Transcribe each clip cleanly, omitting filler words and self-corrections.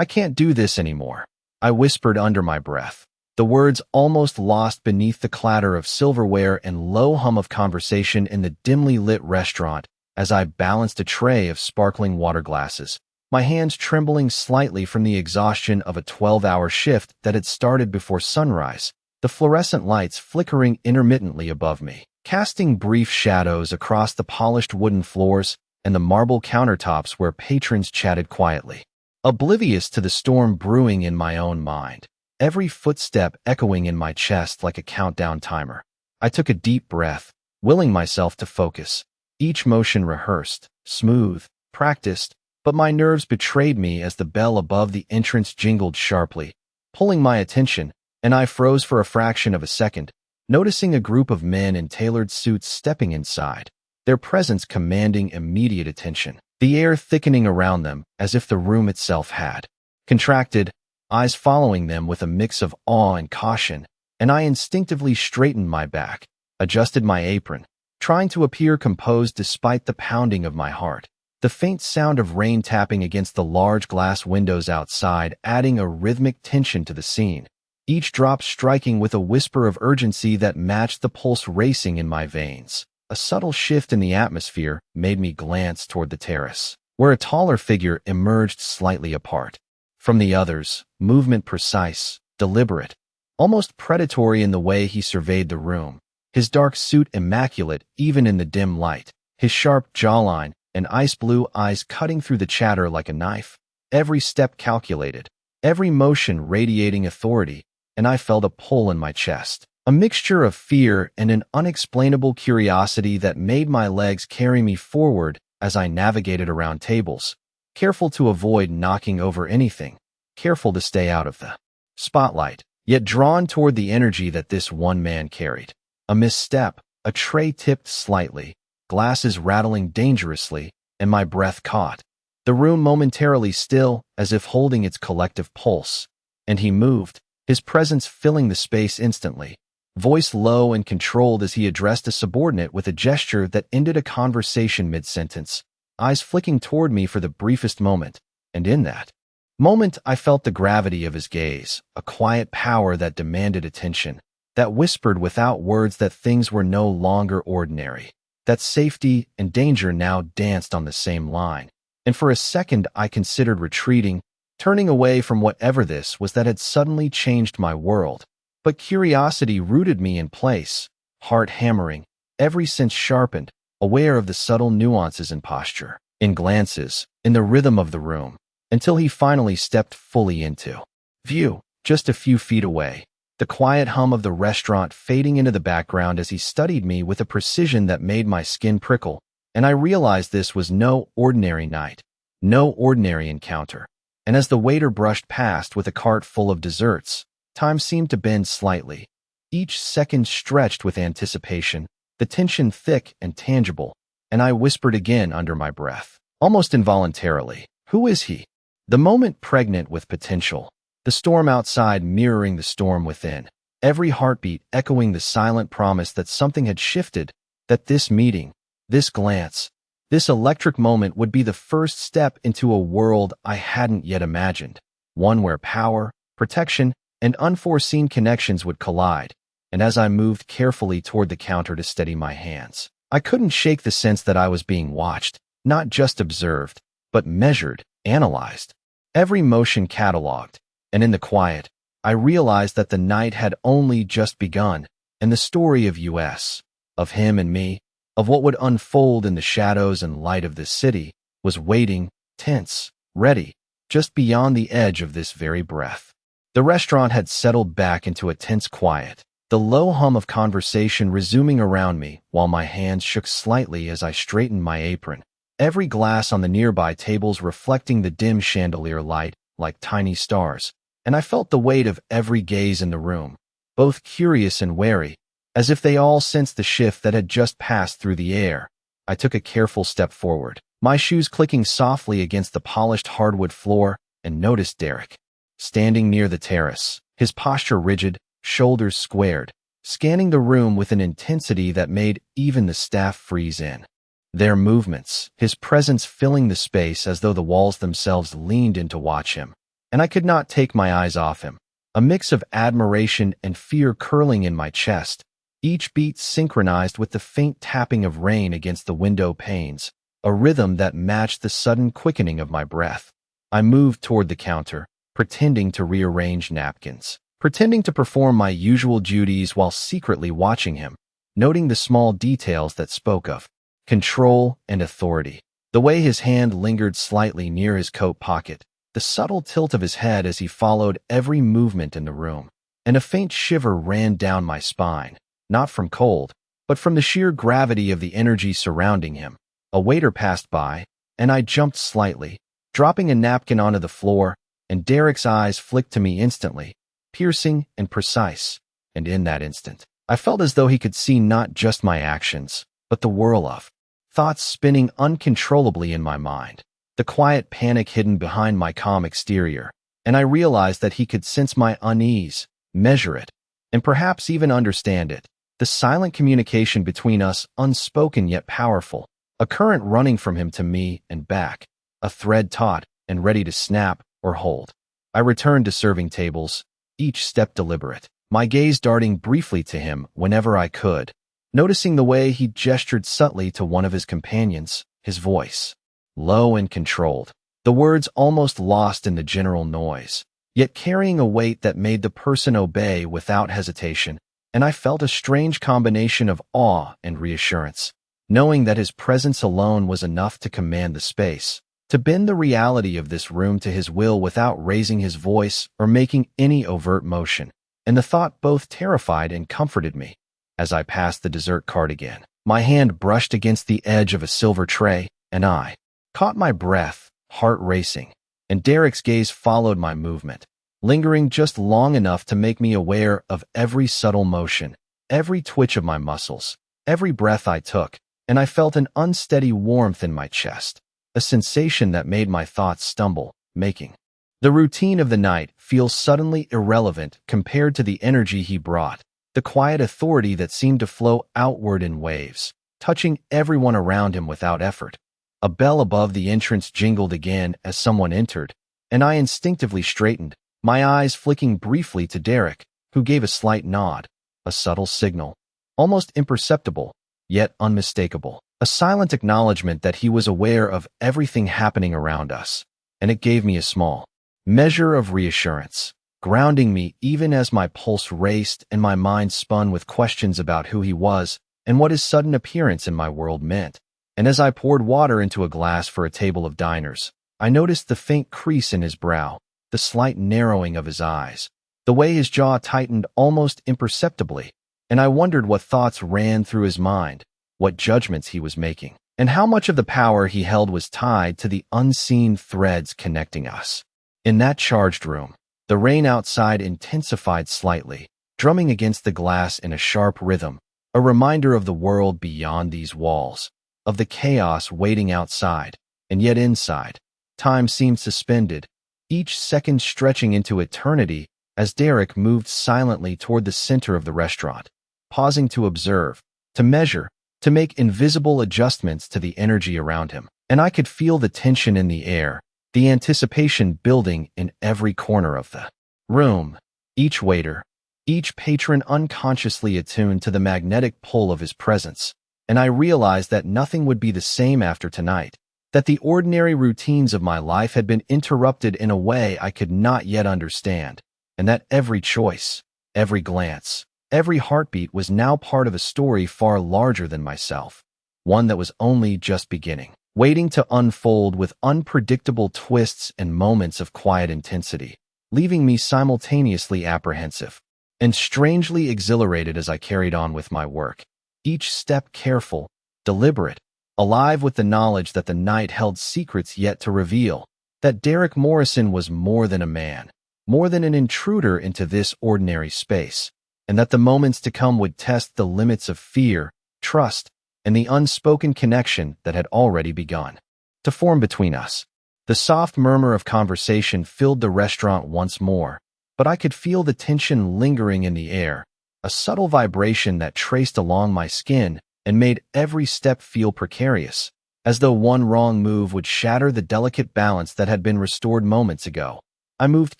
I can't do this anymore, I whispered under my breath, the words almost lost beneath the clatter of silverware and low hum of conversation in the dimly lit restaurant as I balanced a tray of sparkling water glasses, my hands trembling slightly from the exhaustion of a 12-hour shift that had started before sunrise, the fluorescent lights flickering intermittently above me, casting brief shadows across the polished wooden floors and the marble countertops where patrons chatted quietly. Oblivious to the storm brewing in my own mind, every footstep echoing in my chest like a countdown timer, I took a deep breath, willing myself to focus. Each motion rehearsed, smooth, practiced, but my nerves betrayed me as the bell above the entrance jingled sharply, pulling my attention, and I froze for a fraction of a second, noticing a group of men in tailored suits stepping inside, their presence commanding immediate attention, the air thickening around them as if the room itself had contracted, eyes following them with a mix of awe and caution, and I instinctively straightened my back, adjusted my apron, trying to appear composed despite the pounding of my heart. The faint sound of rain tapping against the large glass windows outside adding a rhythmic tension to the scene, each drop striking with a whisper of urgency that matched the pulse racing in my veins. A subtle shift in the atmosphere made me glance toward the terrace, where a taller figure emerged slightly apart from the others, movement precise, deliberate, almost predatory in the way he surveyed the room, his dark suit immaculate even in the dim light, his sharp jawline and ice-blue eyes cutting through the chatter like a knife, every step calculated, every motion radiating authority, and I felt a pull in my chest, a mixture of fear and an unexplainable curiosity that made my legs carry me forward as I navigated around tables, careful to avoid knocking over anything, careful to stay out of the spotlight, yet drawn toward the energy that this one man carried. A misstep, a tray tipped slightly, glasses rattling dangerously, and my breath caught. The room momentarily still, as if holding its collective pulse. And he moved, his presence filling the space instantly, voice low and controlled as he addressed a subordinate with a gesture that ended a conversation mid-sentence, eyes flicking toward me for the briefest moment, and in that moment I felt the gravity of his gaze, a quiet power that demanded attention, that whispered without words that things were no longer ordinary, that safety and danger now danced on the same line. And for a second I considered retreating, turning away from whatever this was that had suddenly changed my world. But curiosity rooted me in place, heart hammering, every sense sharpened, aware of the subtle nuances in posture, in glances, in the rhythm of the room, until he finally stepped fully into view, just a few feet away, the quiet hum of the restaurant fading into the background as he studied me with a precision that made my skin prickle, and I realized this was no ordinary night, no ordinary encounter. And as the waiter brushed past with a cart full of desserts, time seemed to bend slightly, each second stretched with anticipation, the tension thick and tangible, and I whispered again under my breath, almost involuntarily, "Who is he?" The moment pregnant with potential, the storm outside mirroring the storm within, every heartbeat echoing the silent promise that something had shifted, that this meeting, this glance, this electric moment would be the first step into a world I hadn't yet imagined, one where power, protection, and unforeseen connections would collide. And as I moved carefully toward the counter to steady my hands, I couldn't shake the sense that I was being watched, not just observed, but measured, analyzed, every motion cataloged. And in the quiet, I realized that the night had only just begun, and the story of us, of him and me, of what would unfold in the shadows and light of this city, was waiting, tense, ready, just beyond the edge of this very breath. The restaurant had settled back into a tense quiet, the low hum of conversation resuming around me while my hands shook slightly as I straightened my apron, every glass on the nearby tables reflecting the dim chandelier light like tiny stars, and I felt the weight of every gaze in the room, both curious and wary, as if they all sensed the shift that had just passed through the air. I took a careful step forward, my shoes clicking softly against the polished hardwood floor, and noticed Derek, standing near the terrace, his posture rigid, shoulders squared, scanning the room with an intensity that made even the staff freeze in. Their movements, his presence filling the space as though the walls themselves leaned in to watch him. and I could not take my eyes off him. A mix of admiration and fear curling in my chest, each beat synchronized with the faint tapping of rain against the window panes, a rhythm that matched the sudden quickening of my breath. I moved toward the counter, pretending to rearrange napkins, pretending to perform my usual duties while secretly watching him, noting the small details that spoke of control and authority. The way his hand lingered slightly near his coat pocket, the subtle tilt of his head as he followed every movement in the room, and a faint shiver ran down my spine, not from cold, but from the sheer gravity of the energy surrounding him. A waiter passed by, and I jumped slightly, dropping a napkin onto the floor, and Derek's eyes flicked to me instantly, piercing and precise, and in that instant, I felt as though he could see not just my actions, but the whirl of thoughts spinning uncontrollably in my mind, the quiet panic hidden behind my calm exterior, and I realized that he could sense my unease, measure it, and perhaps even understand it. The silent communication between us, unspoken yet powerful, a current running from him to me and back, a thread taut and ready to snap or hold. I returned to serving tables, each step deliberate, my gaze darting briefly to him whenever I could, noticing the way he gestured subtly to one of his companions, his voice low and controlled, the words almost lost in the general noise, yet carrying a weight that made the person obey without hesitation, and I felt a strange combination of awe and reassurance, knowing that his presence alone was enough to command the space, to bend the reality of this room to his will without raising his voice or making any overt motion, and the thought both terrified and comforted me. As I passed the dessert cart again, my hand brushed against the edge of a silver tray, and I caught my breath, heart racing, and Derek's gaze followed my movement, lingering just long enough to make me aware of every subtle motion, every twitch of my muscles, every breath I took, and I felt an unsteady warmth in my chest, a sensation that made my thoughts stumble, making the routine of the night feel suddenly irrelevant compared to the energy he brought, the quiet authority that seemed to flow outward in waves, touching everyone around him without effort. A bell above the entrance jingled again as someone entered, and I instinctively straightened, my eyes flicking briefly to Derek, who gave a slight nod, a subtle signal, almost imperceptible, yet unmistakable, a silent acknowledgement that he was aware of everything happening around us, and it gave me a small measure of reassurance, grounding me even as my pulse raced and my mind spun with questions about who he was and what his sudden appearance in my world meant. And as I poured water into a glass for a table of diners, I noticed the faint crease in his brow, the slight narrowing of his eyes, the way his jaw tightened almost imperceptibly, and I wondered what thoughts ran through his mind, what judgments he was making, and how much of the power he held was tied to the unseen threads connecting us. In that charged room, the rain outside intensified slightly, drumming against the glass in a sharp rhythm, a reminder of the world beyond these walls, of the chaos waiting outside, and yet inside. Time seemed suspended, each second stretching into eternity as Derek moved silently toward the center of the restaurant, pausing to observe, to measure, to make invisible adjustments to the energy around him. And I could feel the tension in the air, the anticipation building in every corner of the room. Each waiter, each patron unconsciously attuned to the magnetic pull of his presence, and I realized that nothing would be the same after tonight, that the ordinary routines of my life had been interrupted in a way I could not yet understand, and that every choice, every glance, every heartbeat was now part of a story far larger than myself, one that was only just beginning, waiting to unfold with unpredictable twists and moments of quiet intensity, leaving me simultaneously apprehensive and strangely exhilarated as I carried on with my work, each step careful, deliberate, alive with the knowledge that the night held secrets yet to reveal, that Derek Morrison was more than a man, more than an intruder into this ordinary space, and that the moments to come would test the limits of fear, trust, and the unspoken connection that had already begun to form between us. The soft murmur of conversation filled the restaurant once more, but I could feel the tension lingering in the air, a subtle vibration that traced along my skin and made every step feel precarious, as though one wrong move would shatter the delicate balance that had been restored moments ago. I moved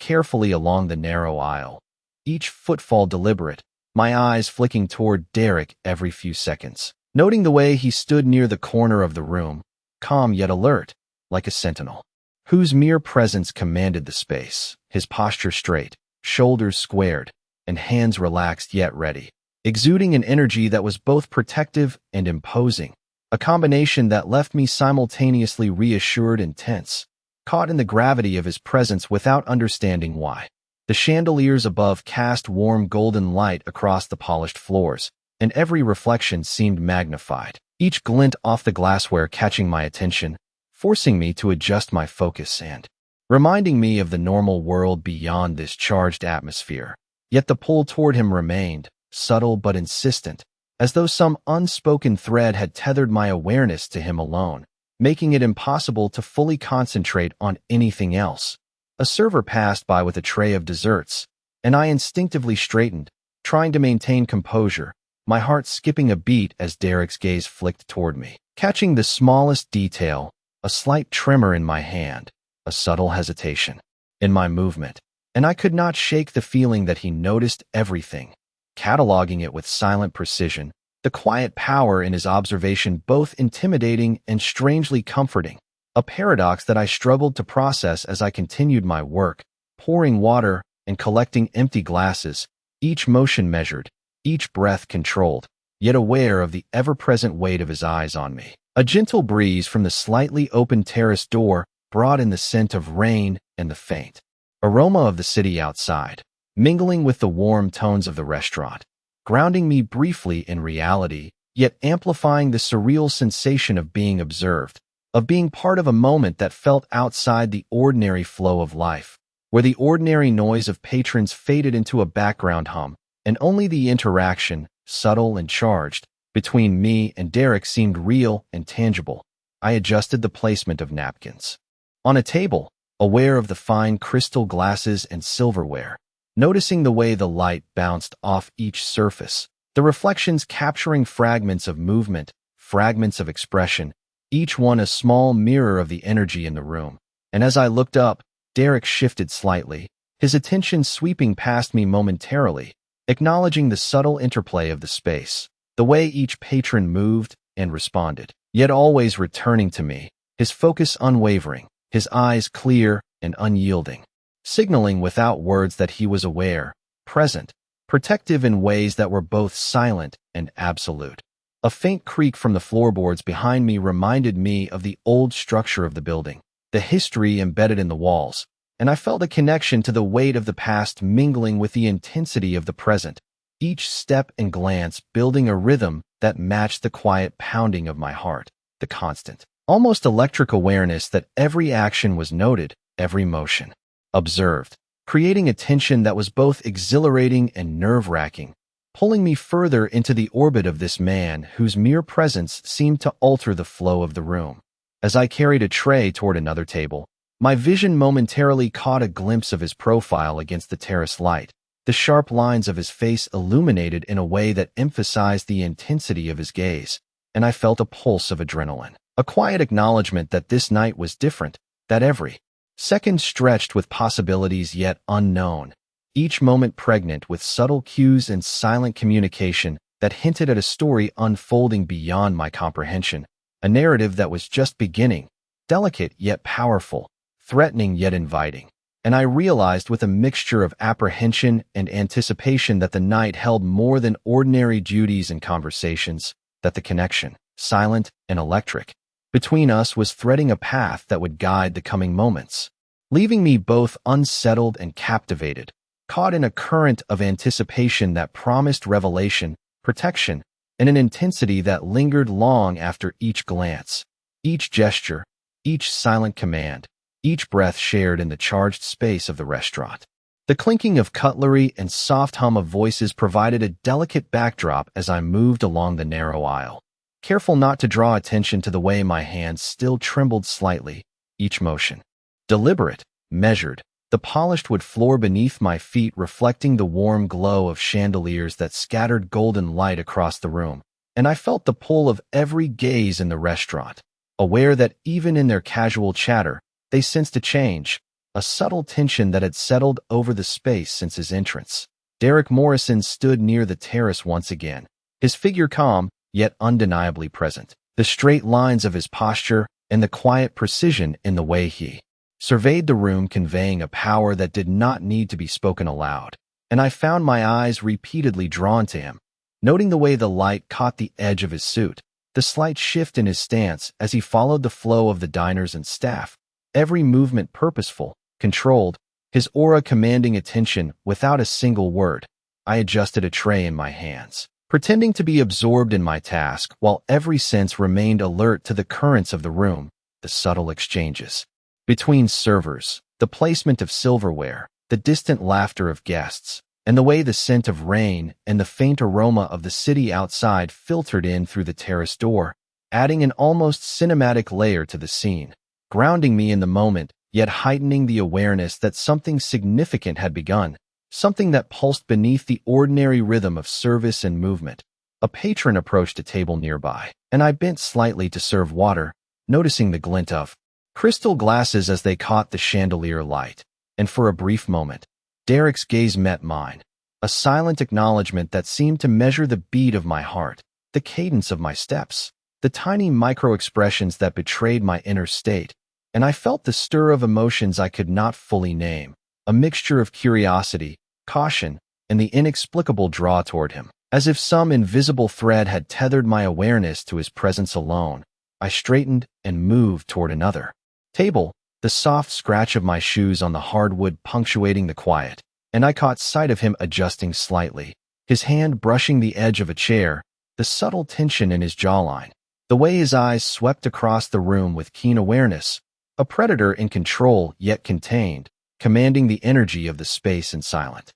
carefully along the narrow aisle, each footfall deliberate, my eyes flicking toward Derek every few seconds, noting the way he stood near the corner of the room, calm yet alert, like a sentinel, whose mere presence commanded the space, his posture straight, shoulders squared, and hands relaxed yet ready, exuding an energy that was both protective and imposing, a combination that left me simultaneously reassured and tense, caught in the gravity of his presence without understanding why. The chandeliers above cast warm golden light across the polished floors, and every reflection seemed magnified, each glint off the glassware catching my attention, forcing me to adjust my focus and reminding me of the normal world beyond this charged atmosphere. Yet the pull toward him remained, subtle but insistent, as though some unspoken thread had tethered my awareness to him alone, making it impossible to fully concentrate on anything else. A server passed by with a tray of desserts, and I instinctively straightened, trying to maintain composure, my heart skipping a beat as Derek's gaze flicked toward me, catching the smallest detail, a slight tremor in my hand, a subtle hesitation in my movement, and I could not shake the feeling that he noticed everything, cataloging it with silent precision, the quiet power in his observation both intimidating and strangely comforting, a paradox that I struggled to process as I continued my work, pouring water and collecting empty glasses, each motion measured, each breath controlled, yet aware of the ever-present weight of his eyes on me. A gentle breeze from the slightly open terrace door brought in the scent of rain and the faint aroma of the city outside, mingling with the warm tones of the restaurant, grounding me briefly in reality, yet amplifying the surreal sensation of being observed, of being part of a moment that felt outside the ordinary flow of life, where the ordinary noise of patrons faded into a background hum, and only the interaction, subtle and charged, between me and Derek seemed real and tangible. I adjusted the placement of napkins on a table, aware of the fine crystal glasses and silverware, noticing the way the light bounced off each surface, the reflections capturing fragments of movement, fragments of expression, each one a small mirror of the energy in the room. And as I looked up, Derek shifted slightly, his attention sweeping past me momentarily, acknowledging the subtle interplay of the space, the way each patron moved and responded, yet always returning to me, his focus unwavering, his eyes clear and unyielding, signaling without words that he was aware, present, protective in ways that were both silent and absolute. A faint creak from the floorboards behind me reminded me of the old structure of the building, the history embedded in the walls, and I felt a connection to the weight of the past mingling with the intensity of the present, each step and glance building a rhythm that matched the quiet pounding of my heart, the constant, almost electric awareness that every action was noted, every motion observed, creating a tension that was both exhilarating and nerve-wracking, pulling me further into the orbit of this man whose mere presence seemed to alter the flow of the room. As I carried a tray toward another table, my vision momentarily caught a glimpse of his profile against the terrace light, the sharp lines of his face illuminated in a way that emphasized the intensity of his gaze, and I felt a pulse of adrenaline, a quiet acknowledgement that this night was different, that every second stretched with possibilities yet unknown, each moment pregnant with subtle cues and silent communication that hinted at a story unfolding beyond my comprehension, a narrative that was just beginning, delicate yet powerful, threatening yet inviting. And I realized with a mixture of apprehension and anticipation that the night held more than ordinary duties and conversations, that the connection, silent and electric, between us was threading a path that would guide the coming moments, leaving me both unsettled and captivated, caught in a current of anticipation that promised revelation, protection, and an intensity that lingered long after each glance, each gesture, each silent command, each breath shared in the charged space of the restaurant. The clinking of cutlery and soft hum of voices provided a delicate backdrop as I moved along the narrow aisle, careful not to draw attention to the way my hands still trembled slightly, each motion deliberate, measured, the polished wood floor beneath my feet reflecting the warm glow of chandeliers that scattered golden light across the room, and I felt the pull of every gaze in the restaurant, aware that even in their casual chatter, they sensed a change, a subtle tension that had settled over the space since his entrance. Derek Morrison stood near the terrace once again, his figure calm, yet undeniably present. The straight lines of his posture and the quiet precision in the way he surveyed the room conveying a power that did not need to be spoken aloud. And I found my eyes repeatedly drawn to him, noting the way the light caught the edge of his suit, the slight shift in his stance as he followed the flow of the diners and staff, every movement purposeful, controlled, his aura commanding attention without a single word. I adjusted a tray in my hands, pretending to be absorbed in my task while every sense remained alert to the currents of the room, the subtle exchanges between servers, the placement of silverware, the distant laughter of guests, and the way the scent of rain and the faint aroma of the city outside filtered in through the terrace door, adding an almost cinematic layer to the scene, grounding me in the moment, yet heightening the awareness that something significant had begun, something that pulsed beneath the ordinary rhythm of service and movement. A patron approached a table nearby, and I bent slightly to serve water, noticing the glint of crystal glasses as they caught the chandelier light. And for a brief moment, Derek's gaze met mine, a silent acknowledgement that seemed to measure the beat of my heart, the cadence of my steps, the tiny micro-expressions that betrayed my inner state, and I felt the stir of emotions I could not fully name, a mixture of curiosity, caution, and the inexplicable draw toward him. As if some invisible thread had tethered my awareness to his presence alone, I straightened and moved toward another table, the soft scratch of my shoes on the hardwood punctuating the quiet, and I caught sight of him adjusting slightly, his hand brushing the edge of a chair, the subtle tension in his jawline, the way his eyes swept across the room with keen awareness, a predator in control yet contained, commanding the energy of the space in silent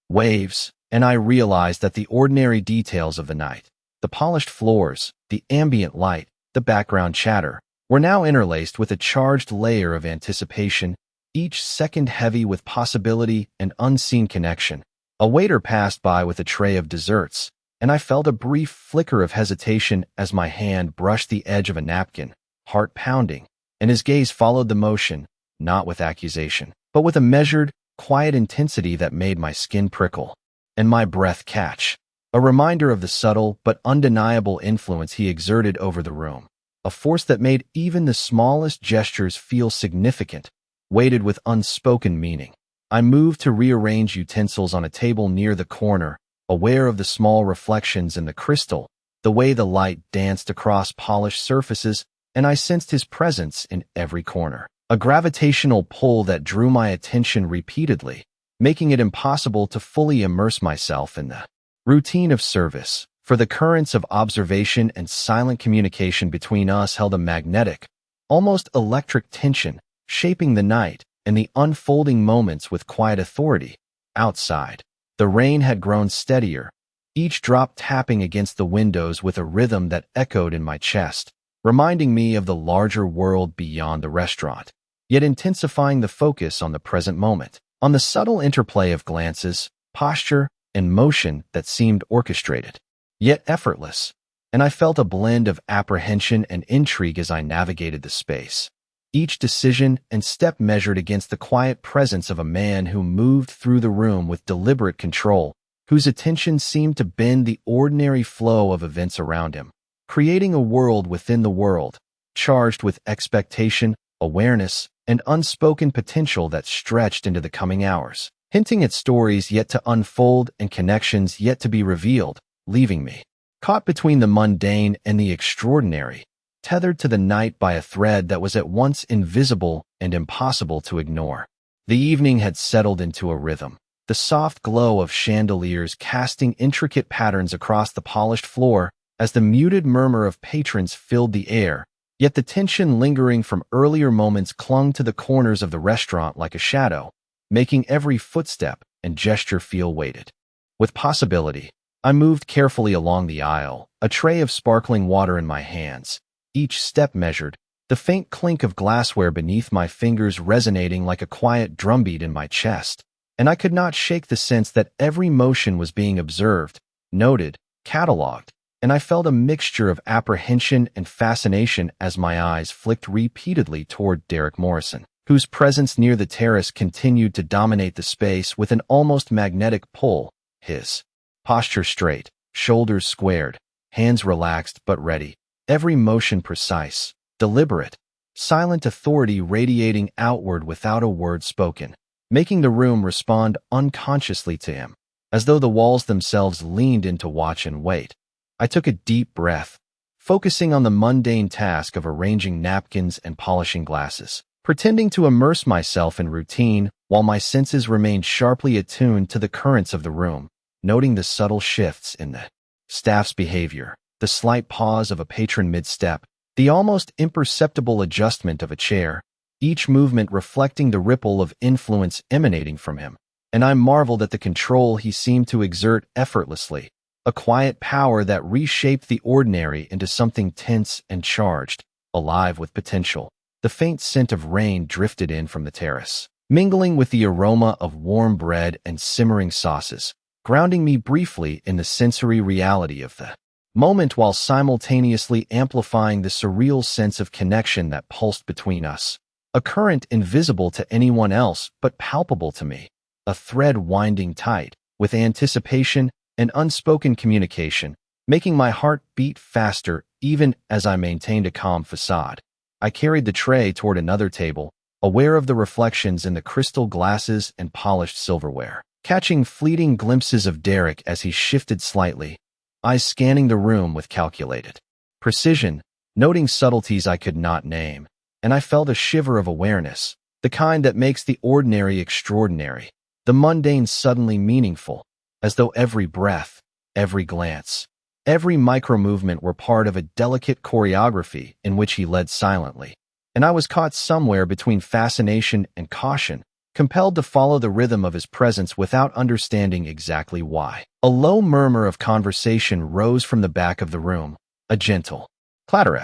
waves. And I realized that the ordinary details of the night, the polished floors, the ambient light, the background chatter, were now interlaced with a charged layer of anticipation, each second heavy with possibility and unseen connection. A waiter passed by with a tray of desserts, and I felt a brief flicker of hesitation as my hand brushed the edge of a napkin, heart pounding, and his gaze followed the motion, not with accusation, but with a measured, quiet intensity that made my skin prickle and my breath catch, a reminder of the subtle but undeniable influence he exerted over the room, a force that made even the smallest gestures feel significant, weighted with unspoken meaning. I moved to rearrange utensils on a table near the corner, aware of the small reflections in the crystal, the way the light danced across polished surfaces, and I sensed his presence in every corner, a gravitational pull that drew my attention repeatedly, making it impossible to fully immerse myself in the routine of service, for the currents of observation and silent communication between us held a magnetic, almost electric tension, shaping the night and the unfolding moments with quiet authority. Outside, the rain had grown steadier, each drop tapping against the windows with a rhythm that echoed in my chest, reminding me of the larger world beyond the restaurant, yet intensifying the focus on the present moment, on the subtle interplay of glances, posture, and motion that seemed orchestrated, yet effortless, and I felt a blend of apprehension and intrigue as I navigated the space, each decision and step measured against the quiet presence of a man who moved through the room with deliberate control, whose attention seemed to bend the ordinary flow of events around him, creating a world within the world, charged with expectation, awareness, and unspoken potential that stretched into the coming hours, hinting at stories yet to unfold and connections yet to be revealed, leaving me caught between the mundane and the extraordinary, tethered to the night by a thread that was at once invisible and impossible to ignore. The evening had settled into a rhythm, the soft glow of chandeliers casting intricate patterns across the polished floor as the muted murmur of patrons filled the air, yet the tension lingering from earlier moments clung to the corners of the restaurant like a shadow, making every footstep and gesture feel weighted with possibility. I moved carefully along the aisle, a tray of sparkling water in my hands, each step measured, the faint clink of glassware beneath my fingers resonating like a quiet drumbeat in my chest, and I could not shake the sense that every motion was being observed, noted, cataloged, and I felt a mixture of apprehension and fascination as my eyes flicked repeatedly toward Derek Morrison, whose presence near the terrace continued to dominate the space with an almost magnetic pull, his posture straight, shoulders squared, hands relaxed but ready, every motion precise, deliberate, silent authority radiating outward without a word spoken, making the room respond unconsciously to him, as though the walls themselves leaned in to watch and wait. I took a deep breath, focusing on the mundane task of arranging napkins and polishing glasses, pretending to immerse myself in routine while my senses remained sharply attuned to the currents of the room, noting the subtle shifts in the staff's behavior, the slight pause of a patron mid-step, the almost imperceptible adjustment of a chair, each movement reflecting the ripple of influence emanating from him. And I marveled at the control he seemed to exert effortlessly, a quiet power that reshaped the ordinary into something tense and charged, alive with potential. The faint scent of rain drifted in from the terrace, mingling with the aroma of warm bread and simmering sauces, grounding me briefly in the sensory reality of the moment while simultaneously amplifying the surreal sense of connection that pulsed between us. A current invisible to anyone else but palpable to me, a thread winding tight, with anticipation and unspoken communication, making my heart beat faster even as I maintained a calm facade. I carried the tray toward another table, aware of the reflections in the crystal glasses and polished silverware, catching fleeting glimpses of Derek as he shifted slightly, eyes scanning the room with calculated precision, noting subtleties I could not name, and I felt a shiver of awareness, the kind that makes the ordinary extraordinary, the mundane suddenly meaningful, as though every breath, every glance, every micro-movement were part of a delicate choreography in which he led silently. And I was caught somewhere between fascination and caution, compelled to follow the rhythm of his presence without understanding exactly why. A low murmur of conversation rose from the back of the room, a gentle clatter.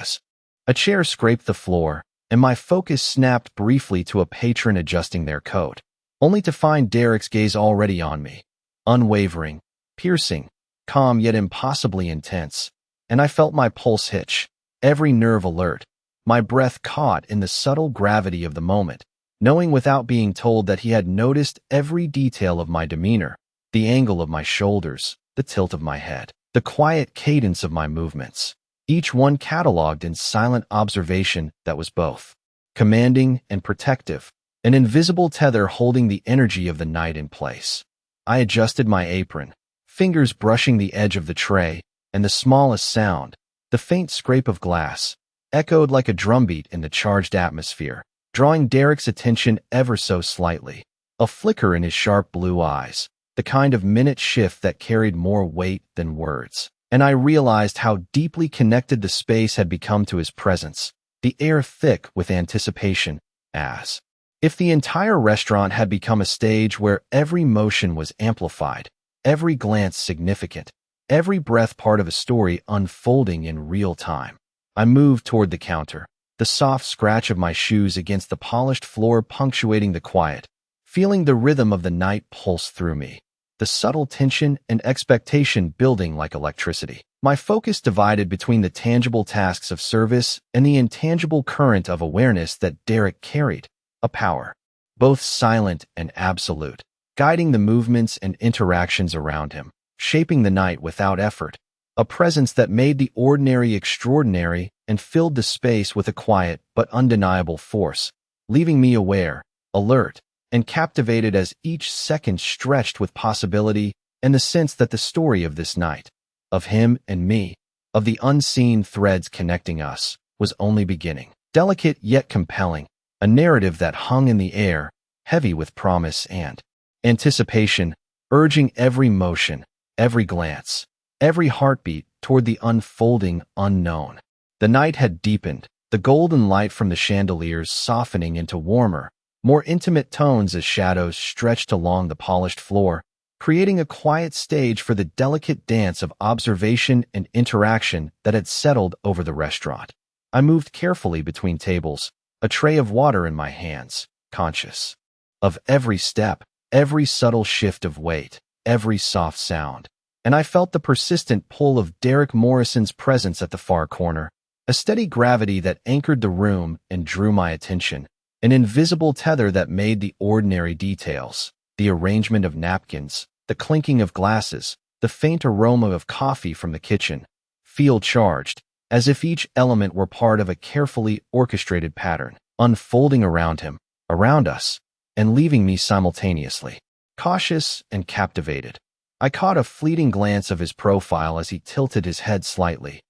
A chair scraped the floor, and my focus snapped briefly to a patron adjusting their coat, only to find Derek's gaze already on me, unwavering, piercing, calm yet impossibly intense, and I felt my pulse hitch, every nerve alert, my breath caught in the subtle gravity of the moment, knowing without being told that he had noticed every detail of my demeanor, the angle of my shoulders, the tilt of my head, the quiet cadence of my movements, each one catalogued in silent observation that was both commanding and protective, an invisible tether holding the energy of the night in place. I adjusted my apron, fingers brushing the edge of the tray, and the smallest sound, the faint scrape of glass, echoed like a drumbeat in the charged atmosphere, drawing Derek's attention ever so slightly, a flicker in his sharp blue eyes, the kind of minute shift that carried more weight than words. And I realized how deeply connected the space had become to his presence, the air thick with anticipation, as if the entire restaurant had become a stage where every motion was amplified, every glance significant, every breath part of a story unfolding in real time. I moved toward the counter, the soft scratch of my shoes against the polished floor punctuating the quiet, feeling the rhythm of the night pulse through me, the subtle tension and expectation building like electricity. My focus divided between the tangible tasks of service and the intangible current of awareness that Derek carried, a power, both silent and absolute, guiding the movements and interactions around him, shaping the night without effort, a presence that made the ordinary extraordinary and filled the space with a quiet but undeniable force, leaving me aware, alert, and captivated as each second stretched with possibility and the sense that the story of this night, of him and me, of the unseen threads connecting us, was only beginning. Delicate yet compelling, a narrative that hung in the air, heavy with promise and anticipation, urging every motion, every glance, every heartbeat toward the unfolding unknown. The night had deepened, the golden light from the chandeliers softening into warmer, more intimate tones as shadows stretched along the polished floor, creating a quiet stage for the delicate dance of observation and interaction that had settled over the restaurant. I moved carefully between tables, a tray of water in my hands, conscious of every step, every subtle shift of weight, every soft sound, and I felt the persistent pull of Derek Morrison's presence at the far corner, a steady gravity that anchored the room and drew my attention, an invisible tether that made the ordinary details, the arrangement of napkins, the clinking of glasses, the faint aroma of coffee from the kitchen, feel charged, as if each element were part of a carefully orchestrated pattern, unfolding around him, around us, and leaving me simultaneously cautious and captivated. I caught a fleeting glance of his profile as he tilted his head slightly,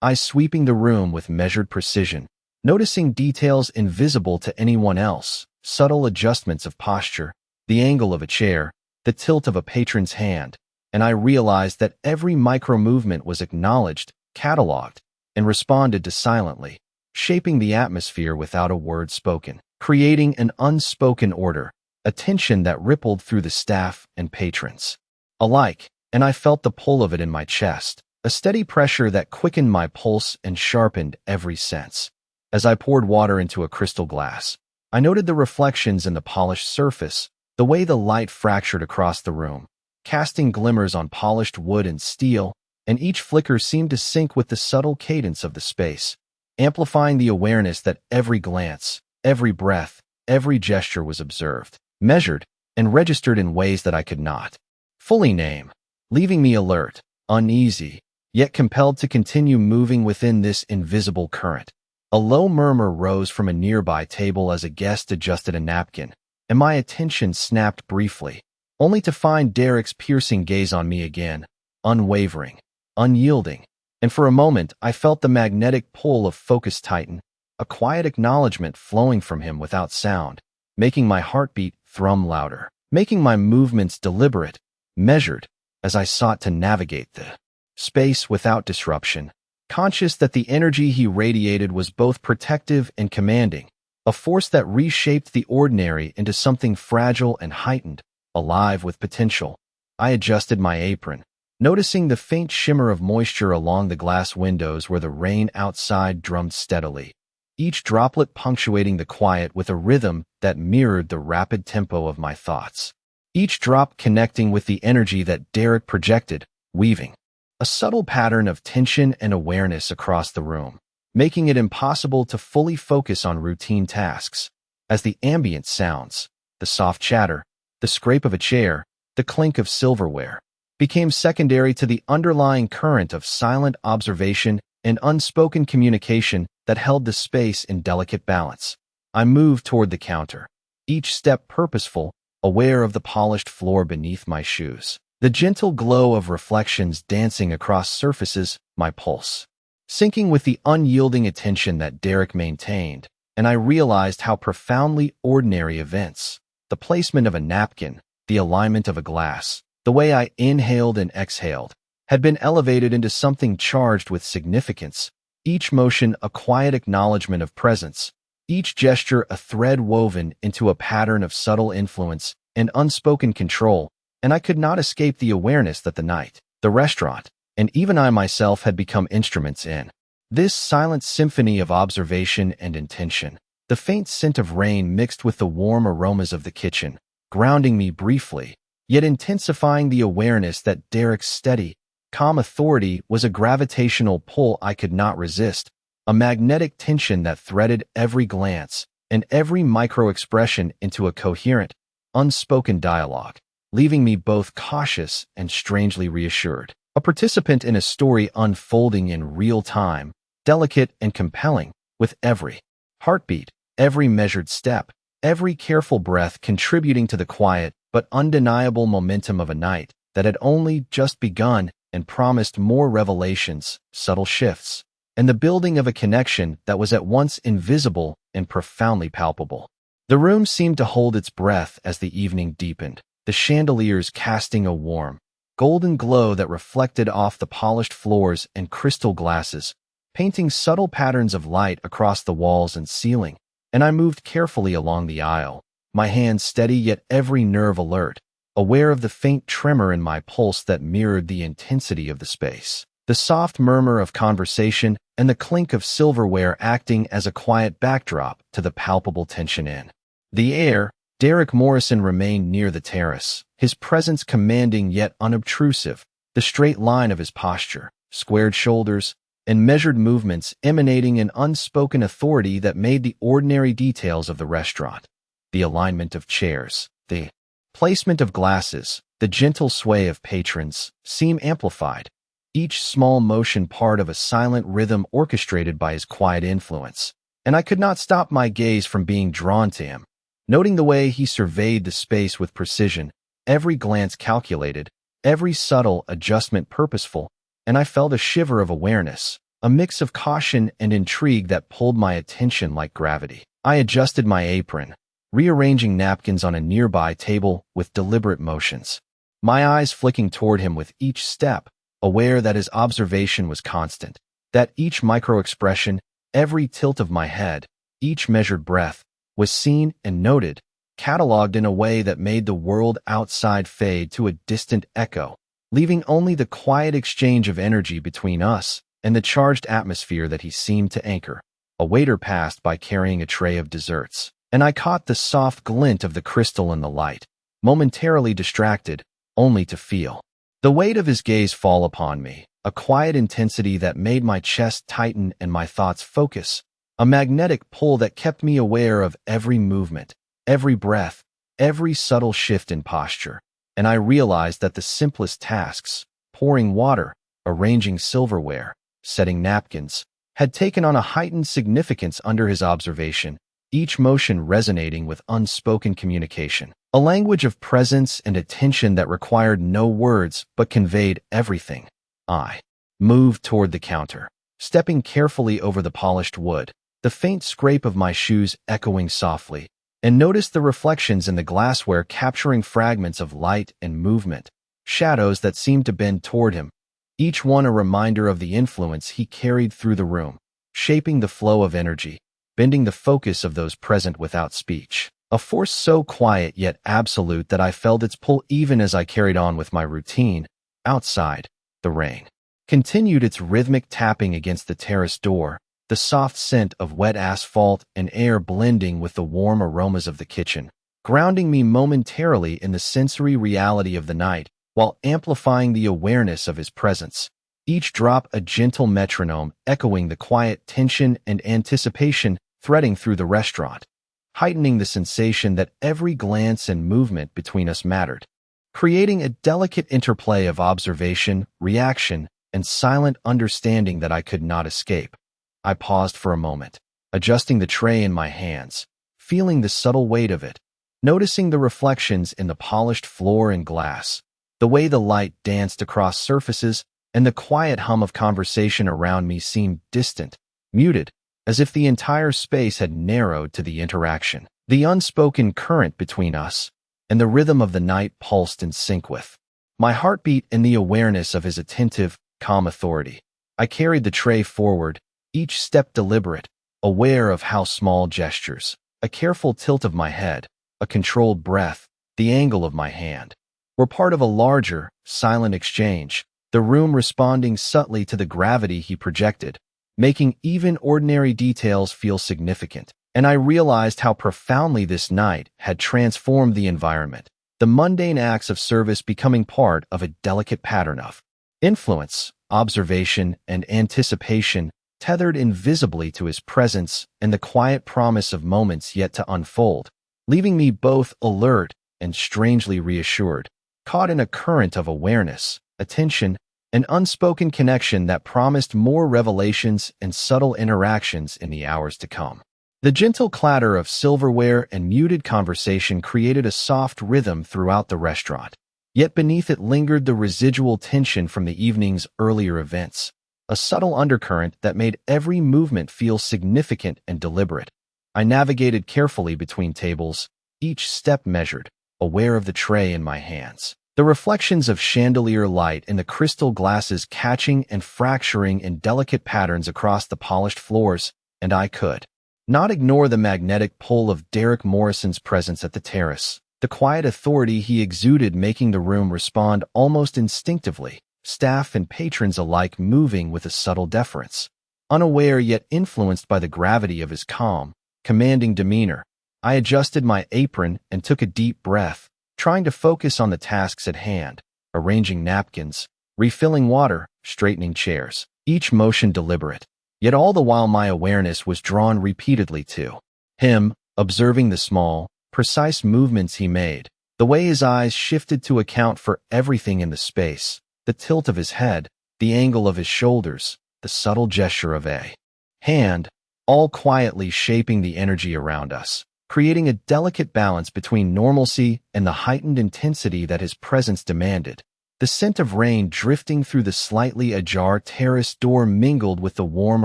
eyes sweeping the room with measured precision, noticing details invisible to anyone else, subtle adjustments of posture, the angle of a chair, the tilt of a patron's hand, and I realized that every micro-movement was acknowledged, cataloged, and responded to silently, shaping the atmosphere without a word spoken, creating an unspoken order, a tension that rippled through the staff and patrons alike, and I felt the pull of it in my chest, a steady pressure that quickened my pulse and sharpened every sense. As I poured water into a crystal glass, I noted the reflections in the polished surface, the way the light fractured across the room, casting glimmers on polished wood and steel, and each flicker seemed to sync with the subtle cadence of the space, amplifying the awareness that every glance, every breath, every gesture was observed, measured, and registered in ways that I could not fully name, leaving me alert, uneasy, yet compelled to continue moving within this invisible current. A low murmur rose from a nearby table as a guest adjusted a napkin, and my attention snapped briefly, only to find Derek's piercing gaze on me again, unwavering, unyielding, and for a moment I felt the magnetic pull of focus tighten, a quiet acknowledgement flowing from him without sound, making my heartbeat thrum louder, making my movements deliberate, measured, as I sought to navigate the space without disruption, conscious that the energy he radiated was both protective and commanding, a force that reshaped the ordinary into something fragile and heightened, alive with potential. I adjusted my apron, noticing the faint shimmer of moisture along the glass windows where the rain outside drummed steadily, each droplet punctuating the quiet with a rhythm that mirrored the rapid tempo of my thoughts, each drop connecting with the energy that Derek projected, weaving a subtle pattern of tension and awareness across the room, making it impossible to fully focus on routine tasks, as the ambient sounds, the soft chatter, the scrape of a chair, the clink of silverware, became secondary to the underlying current of silent observation and unspoken communication that held the space in delicate balance. I moved toward the counter, each step purposeful, aware of the polished floor beneath my shoes, the gentle glow of reflections dancing across surfaces, my pulse syncing with the unyielding attention that Derek maintained, and I realized how profoundly ordinary events, the placement of a napkin, the alignment of a glass, the way I inhaled and exhaled, had been elevated into something charged with significance, each motion a quiet acknowledgement of presence, each gesture a thread woven into a pattern of subtle influence and unspoken control, and I could not escape the awareness that the night, the restaurant, and even I myself had become instruments in this silent symphony of observation and intention. The faint scent of rain mixed with the warm aromas of the kitchen, grounding me briefly, yet intensifying the awareness that Derek's steady, calm authority was a gravitational pull I could not resist, a magnetic tension that threaded every glance and every micro-expression into a coherent, unspoken dialogue, leaving me both cautious and strangely reassured, a participant in a story unfolding in real time, delicate and compelling, with every heartbeat, every measured step, every careful breath contributing to the quiet but undeniable momentum of a night that had only just begun and promised more revelations, subtle shifts, and the building of a connection that was at once invisible and profoundly palpable. The room seemed to hold its breath as the evening deepened, the chandeliers casting a warm, golden glow that reflected off the polished floors and crystal glasses, painting subtle patterns of light across the walls and ceiling, and I moved carefully along the aisle, my hands steady yet every nerve alert, aware of the faint tremor in my pulse that mirrored the intensity of the space, the soft murmur of conversation and the clink of silverware acting as a quiet backdrop to the palpable tension in the air. Derek Morrison remained near the terrace, his presence commanding yet unobtrusive, the straight line of his posture, squared shoulders, and measured movements emanating an unspoken authority that made the ordinary details of the restaurant, the alignment of chairs, the placement of glasses, the gentle sway of patrons, seem amplified, each small motion part of a silent rhythm orchestrated by his quiet influence. And I could not stop my gaze from being drawn to him, noting the way he surveyed the space with precision, every glance calculated, every subtle adjustment purposeful, and I felt a shiver of awareness, a mix of caution and intrigue that pulled my attention like gravity. I adjusted my apron, rearranging napkins on a nearby table with deliberate motions, my eyes flicking toward him with each step, aware that his observation was constant, that each micro-expression, every tilt of my head, each measured breath, was seen and noted, cataloged in a way that made the world outside fade to a distant echo, leaving only the quiet exchange of energy between us and the charged atmosphere that he seemed to anchor. A waiter passed by carrying a tray of desserts, and I caught the soft glint of the crystal in the light, momentarily distracted, only to feel the weight of his gaze fall upon me, a quiet intensity that made my chest tighten and my thoughts focus, a magnetic pull that kept me aware of every movement, every breath, every subtle shift in posture. And I realized that the simplest tasks, pouring water, arranging silverware, setting napkins, had taken on a heightened significance under his observation, each motion resonating with unspoken communication, a language of presence and attention that required no words but conveyed everything. I moved toward the counter, stepping carefully over the polished wood, the faint scrape of my shoes echoing softly, and noticed the reflections in the glassware capturing fragments of light and movement, shadows that seemed to bend toward him, each one a reminder of the influence he carried through the room, shaping the flow of energy, bending the focus of those present without speech. A force so quiet yet absolute that I felt its pull even as I carried on with my routine. Outside, the rain continued its rhythmic tapping against the terrace door, the soft scent of wet asphalt and air blending with the warm aromas of the kitchen, grounding me momentarily in the sensory reality of the night, while amplifying the awareness of his presence. Each drop a gentle metronome echoing the quiet tension and anticipation threading through the restaurant, heightening the sensation that every glance and movement between us mattered, creating a delicate interplay of observation, reaction, and silent understanding that I could not escape. I paused for a moment, adjusting the tray in my hands, feeling the subtle weight of it, noticing the reflections in the polished floor and glass, the way the light danced across surfaces, and the quiet hum of conversation around me seemed distant, muted, as if the entire space had narrowed to the interaction. The unspoken current between us, and the rhythm of the night pulsed in sync with my heartbeat and the awareness of his attentive, calm authority. I carried the tray forward, each step deliberate, aware of how small gestures, a careful tilt of my head, a controlled breath, the angle of my hand, were part of a larger, silent exchange, the room responding subtly to the gravity he projected, making even ordinary details feel significant. And I realized how profoundly this night had transformed the environment, the mundane acts of service becoming part of a delicate pattern of influence, observation, and anticipation, tethered invisibly to his presence and the quiet promise of moments yet to unfold, leaving me both alert and strangely reassured, caught in a current of awareness, attention, and unspoken connection that promised more revelations and subtle interactions in the hours to come. The gentle clatter of silverware and muted conversation created a soft rhythm throughout the restaurant, yet beneath it lingered the residual tension from the evening's earlier events, a subtle undercurrent that made every movement feel significant and deliberate. I navigated carefully between tables, each step measured, aware of the tray in my hands, the reflections of chandelier light in the crystal glasses catching and fracturing in delicate patterns across the polished floors, and I could not ignore the magnetic pull of Derek Morrison's presence at the terrace, the quiet authority he exuded making the room respond almost instinctively, staff and patrons alike moving with a subtle deference. Unaware yet influenced by the gravity of his calm, commanding demeanor, I adjusted my apron and took a deep breath, trying to focus on the tasks at hand, arranging napkins, refilling water, straightening chairs. each motion deliberate. Yet all the while my awareness was drawn repeatedly to him, observing the small, precise movements he made, the way his eyes shifted to account for everything in the space, the tilt of his head, the angle of his shoulders, the subtle gesture of a hand, all quietly shaping the energy around us, creating a delicate balance between normalcy and the heightened intensity that his presence demanded. The scent of rain drifting through the slightly ajar terrace door mingled with the warm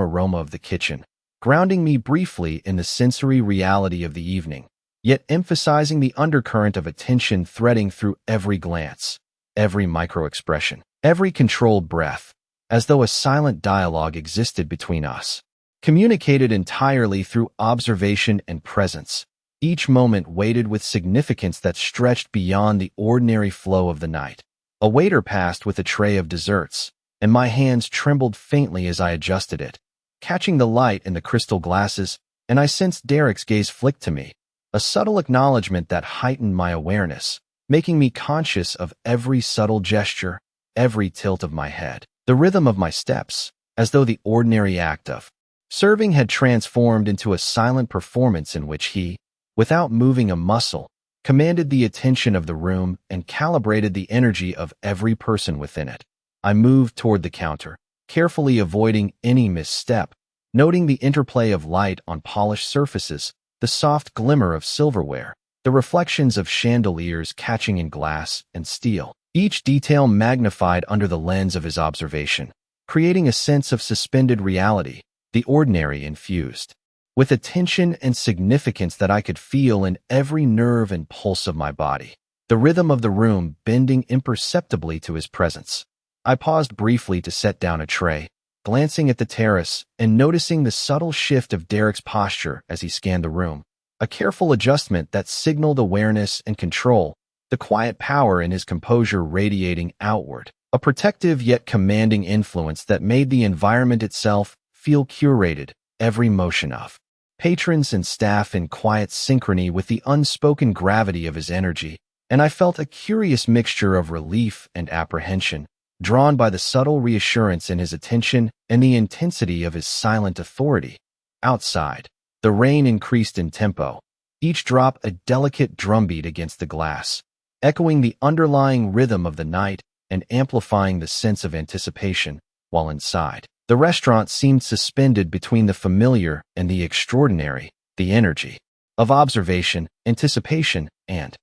aroma of the kitchen, grounding me briefly in the sensory reality of the evening, yet emphasizing the undercurrent of attention threading through every glance, every micro-expression, every controlled breath, as though a silent dialogue existed between us, communicated entirely through observation and presence, each moment weighted with significance that stretched beyond the ordinary flow of the night. A waiter passed with a tray of desserts, and my hands trembled faintly as I adjusted it, catching the light in the crystal glasses, and I sensed Derek's gaze flick to me, a subtle acknowledgement that heightened my awareness, making me conscious of every subtle gesture, every tilt of my head, the rhythm of my steps, as though the ordinary act of serving had transformed into a silent performance in which he, without moving a muscle, commanded the attention of the room and calibrated the energy of every person within it. I moved toward the counter, carefully avoiding any misstep, noting the interplay of light on polished surfaces, the soft glimmer of silverware, the reflections of chandeliers catching in glass and steel, each detail magnified under the lens of his observation, creating a sense of suspended reality, the ordinary infused with attention and significance that I could feel in every nerve and pulse of my body, the rhythm of the room bending imperceptibly to his presence. I paused briefly to set down a tray, glancing at the terrace and noticing the subtle shift of Derek's posture as he scanned the room, a careful adjustment that signaled awareness and control, the quiet power in his composure radiating outward, a protective yet commanding influence that made the environment itself feel curated, every motion of patrons and staff in quiet synchrony with the unspoken gravity of his energy, and I felt a curious mixture of relief and apprehension, drawn by the subtle reassurance in his attention and the intensity of his silent authority. Outside, the rain increased in tempo, each drop a delicate drumbeat against the glass, echoing the underlying rhythm of the night and amplifying the sense of anticipation, while inside, the restaurant seemed suspended between the familiar and the extraordinary, the energy of observation, anticipation, and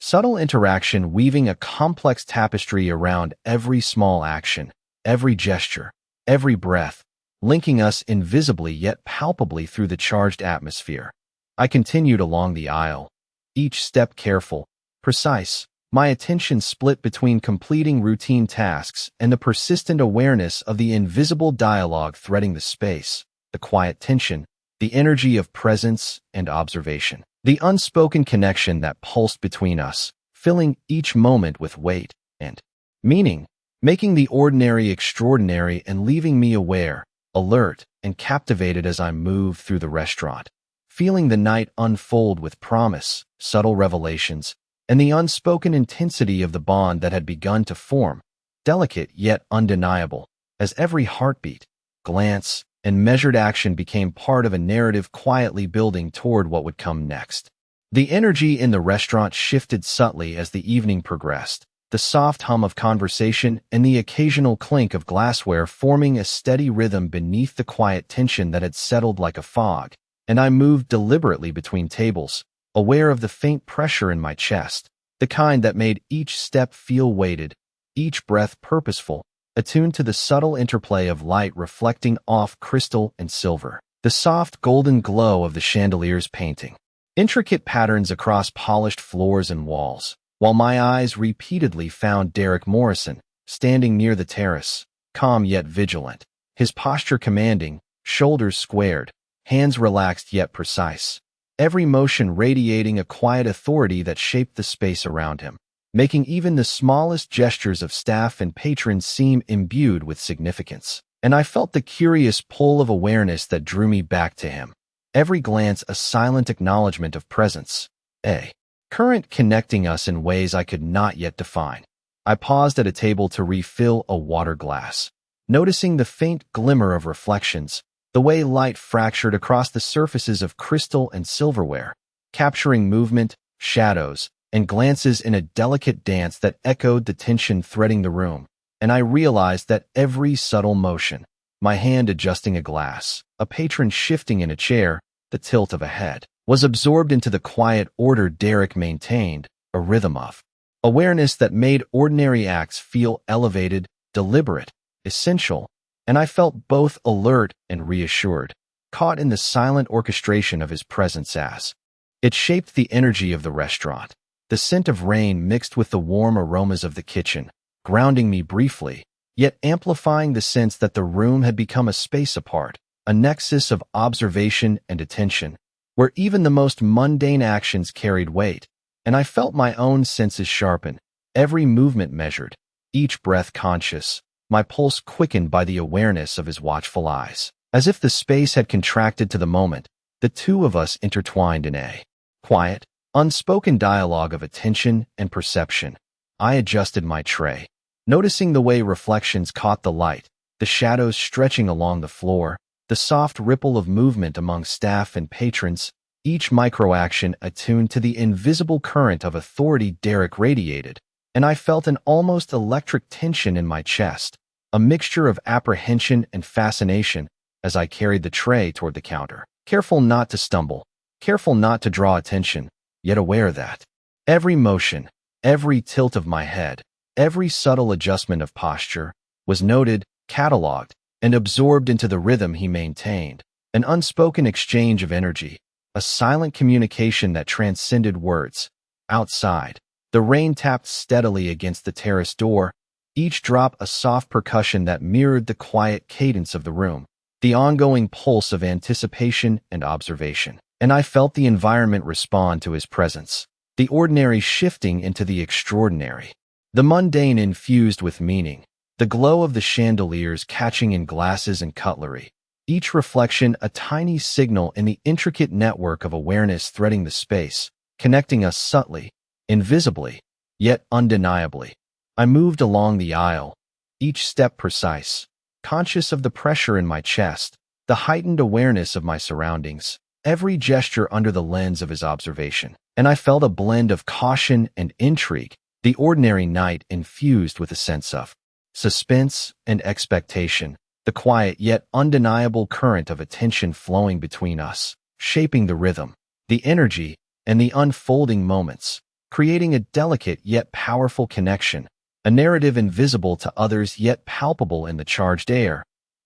subtle interaction weaving a complex tapestry around every small action, every gesture, every breath, linking us invisibly yet palpably through the charged atmosphere. I continued along the aisle, each step careful, precise, my attention split between completing routine tasks and the persistent awareness of the invisible dialogue threading the space, the quiet tension, the energy of presence and observation, the unspoken connection that pulsed between us, filling each moment with weight and meaning, making the ordinary extraordinary and leaving me aware, alert, and captivated as I moved through the restaurant, feeling the night unfold with promise, subtle revelations, and the unspoken intensity of the bond that had begun to form, delicate yet undeniable, as every heartbeat, glance, and measured action became part of a narrative quietly building toward what would come next. The energy in the restaurant shifted subtly as the evening progressed, the soft hum of conversation and the occasional clink of glassware forming a steady rhythm beneath the quiet tension that had settled like a fog, and I moved deliberately between tables, aware of the faint pressure in my chest, the kind that made each step feel weighted, each breath purposeful, attuned to the subtle interplay of light reflecting off crystal and silver, the soft golden glow of the chandelier's painting, intricate patterns across polished floors and walls, while my eyes repeatedly found Derek Morrison, standing near the terrace, calm yet vigilant, his posture commanding, shoulders squared, hands relaxed yet precise, every motion radiating a quiet authority that shaped the space around him, making even the smallest gestures of staff and patrons seem imbued with significance. And I felt the curious pull of awareness that drew me back to him, every glance a silent acknowledgement of presence, a current connecting us in ways I could not yet define. I paused at a table to refill a water glass, noticing the faint glimmer of reflections, the way light fractured across the surfaces of crystal and silverware, capturing movement, shadows, and glances in a delicate dance that echoed the tension threading the room, and I realized that every subtle motion, my hand adjusting a glass, a patron shifting in a chair, the tilt of a head, was absorbed into the quiet order Derek maintained, a rhythm of awareness that made ordinary acts feel elevated, deliberate, essential, and I felt both alert and reassured, caught in the silent orchestration of his presence as it shaped the energy of the restaurant. The scent of rain mixed with the warm aromas of the kitchen, grounding me briefly, yet amplifying the sense that the room had become a space apart, a nexus of observation and attention, where even the most mundane actions carried weight, and I felt my own senses sharpen, every movement measured, each breath conscious, my pulse quickened by the awareness of his watchful eyes. As if the space had contracted to the moment, the two of us intertwined in a quiet, unspoken dialogue of attention and perception. I adjusted my tray, noticing the way reflections caught the light, the shadows stretching along the floor, the soft ripple of movement among staff and patrons, each microaction attuned to the invisible current of authority Derek radiated, and I felt an almost electric tension in my chest, a mixture of apprehension and fascination as I carried the tray toward the counter, careful not to stumble, careful not to draw attention, yet aware that every motion, every tilt of my head, every subtle adjustment of posture was noted, cataloged, and absorbed into the rhythm he maintained, an unspoken exchange of energy, a silent communication that transcended words. Outside, the rain tapped steadily against the terrace door, each drop a soft percussion that mirrored the quiet cadence of the room, the ongoing pulse of anticipation and observation. And I felt the environment respond to his presence, the ordinary shifting into the extraordinary, the mundane infused with meaning, the glow of the chandeliers catching in glasses and cutlery, each reflection a tiny signal in the intricate network of awareness threading the space, connecting us subtly, invisibly, yet undeniably. I moved along the aisle, each step precise, conscious of the pressure in my chest, the heightened awareness of my surroundings, every gesture under the lens of his observation, and I felt a blend of caution and intrigue, the ordinary night infused with a sense of suspense and expectation, the quiet yet undeniable current of attention flowing between us, shaping the rhythm, the energy, and the unfolding moments, creating a delicate yet powerful connection, a narrative invisible to others yet palpable in the charged air,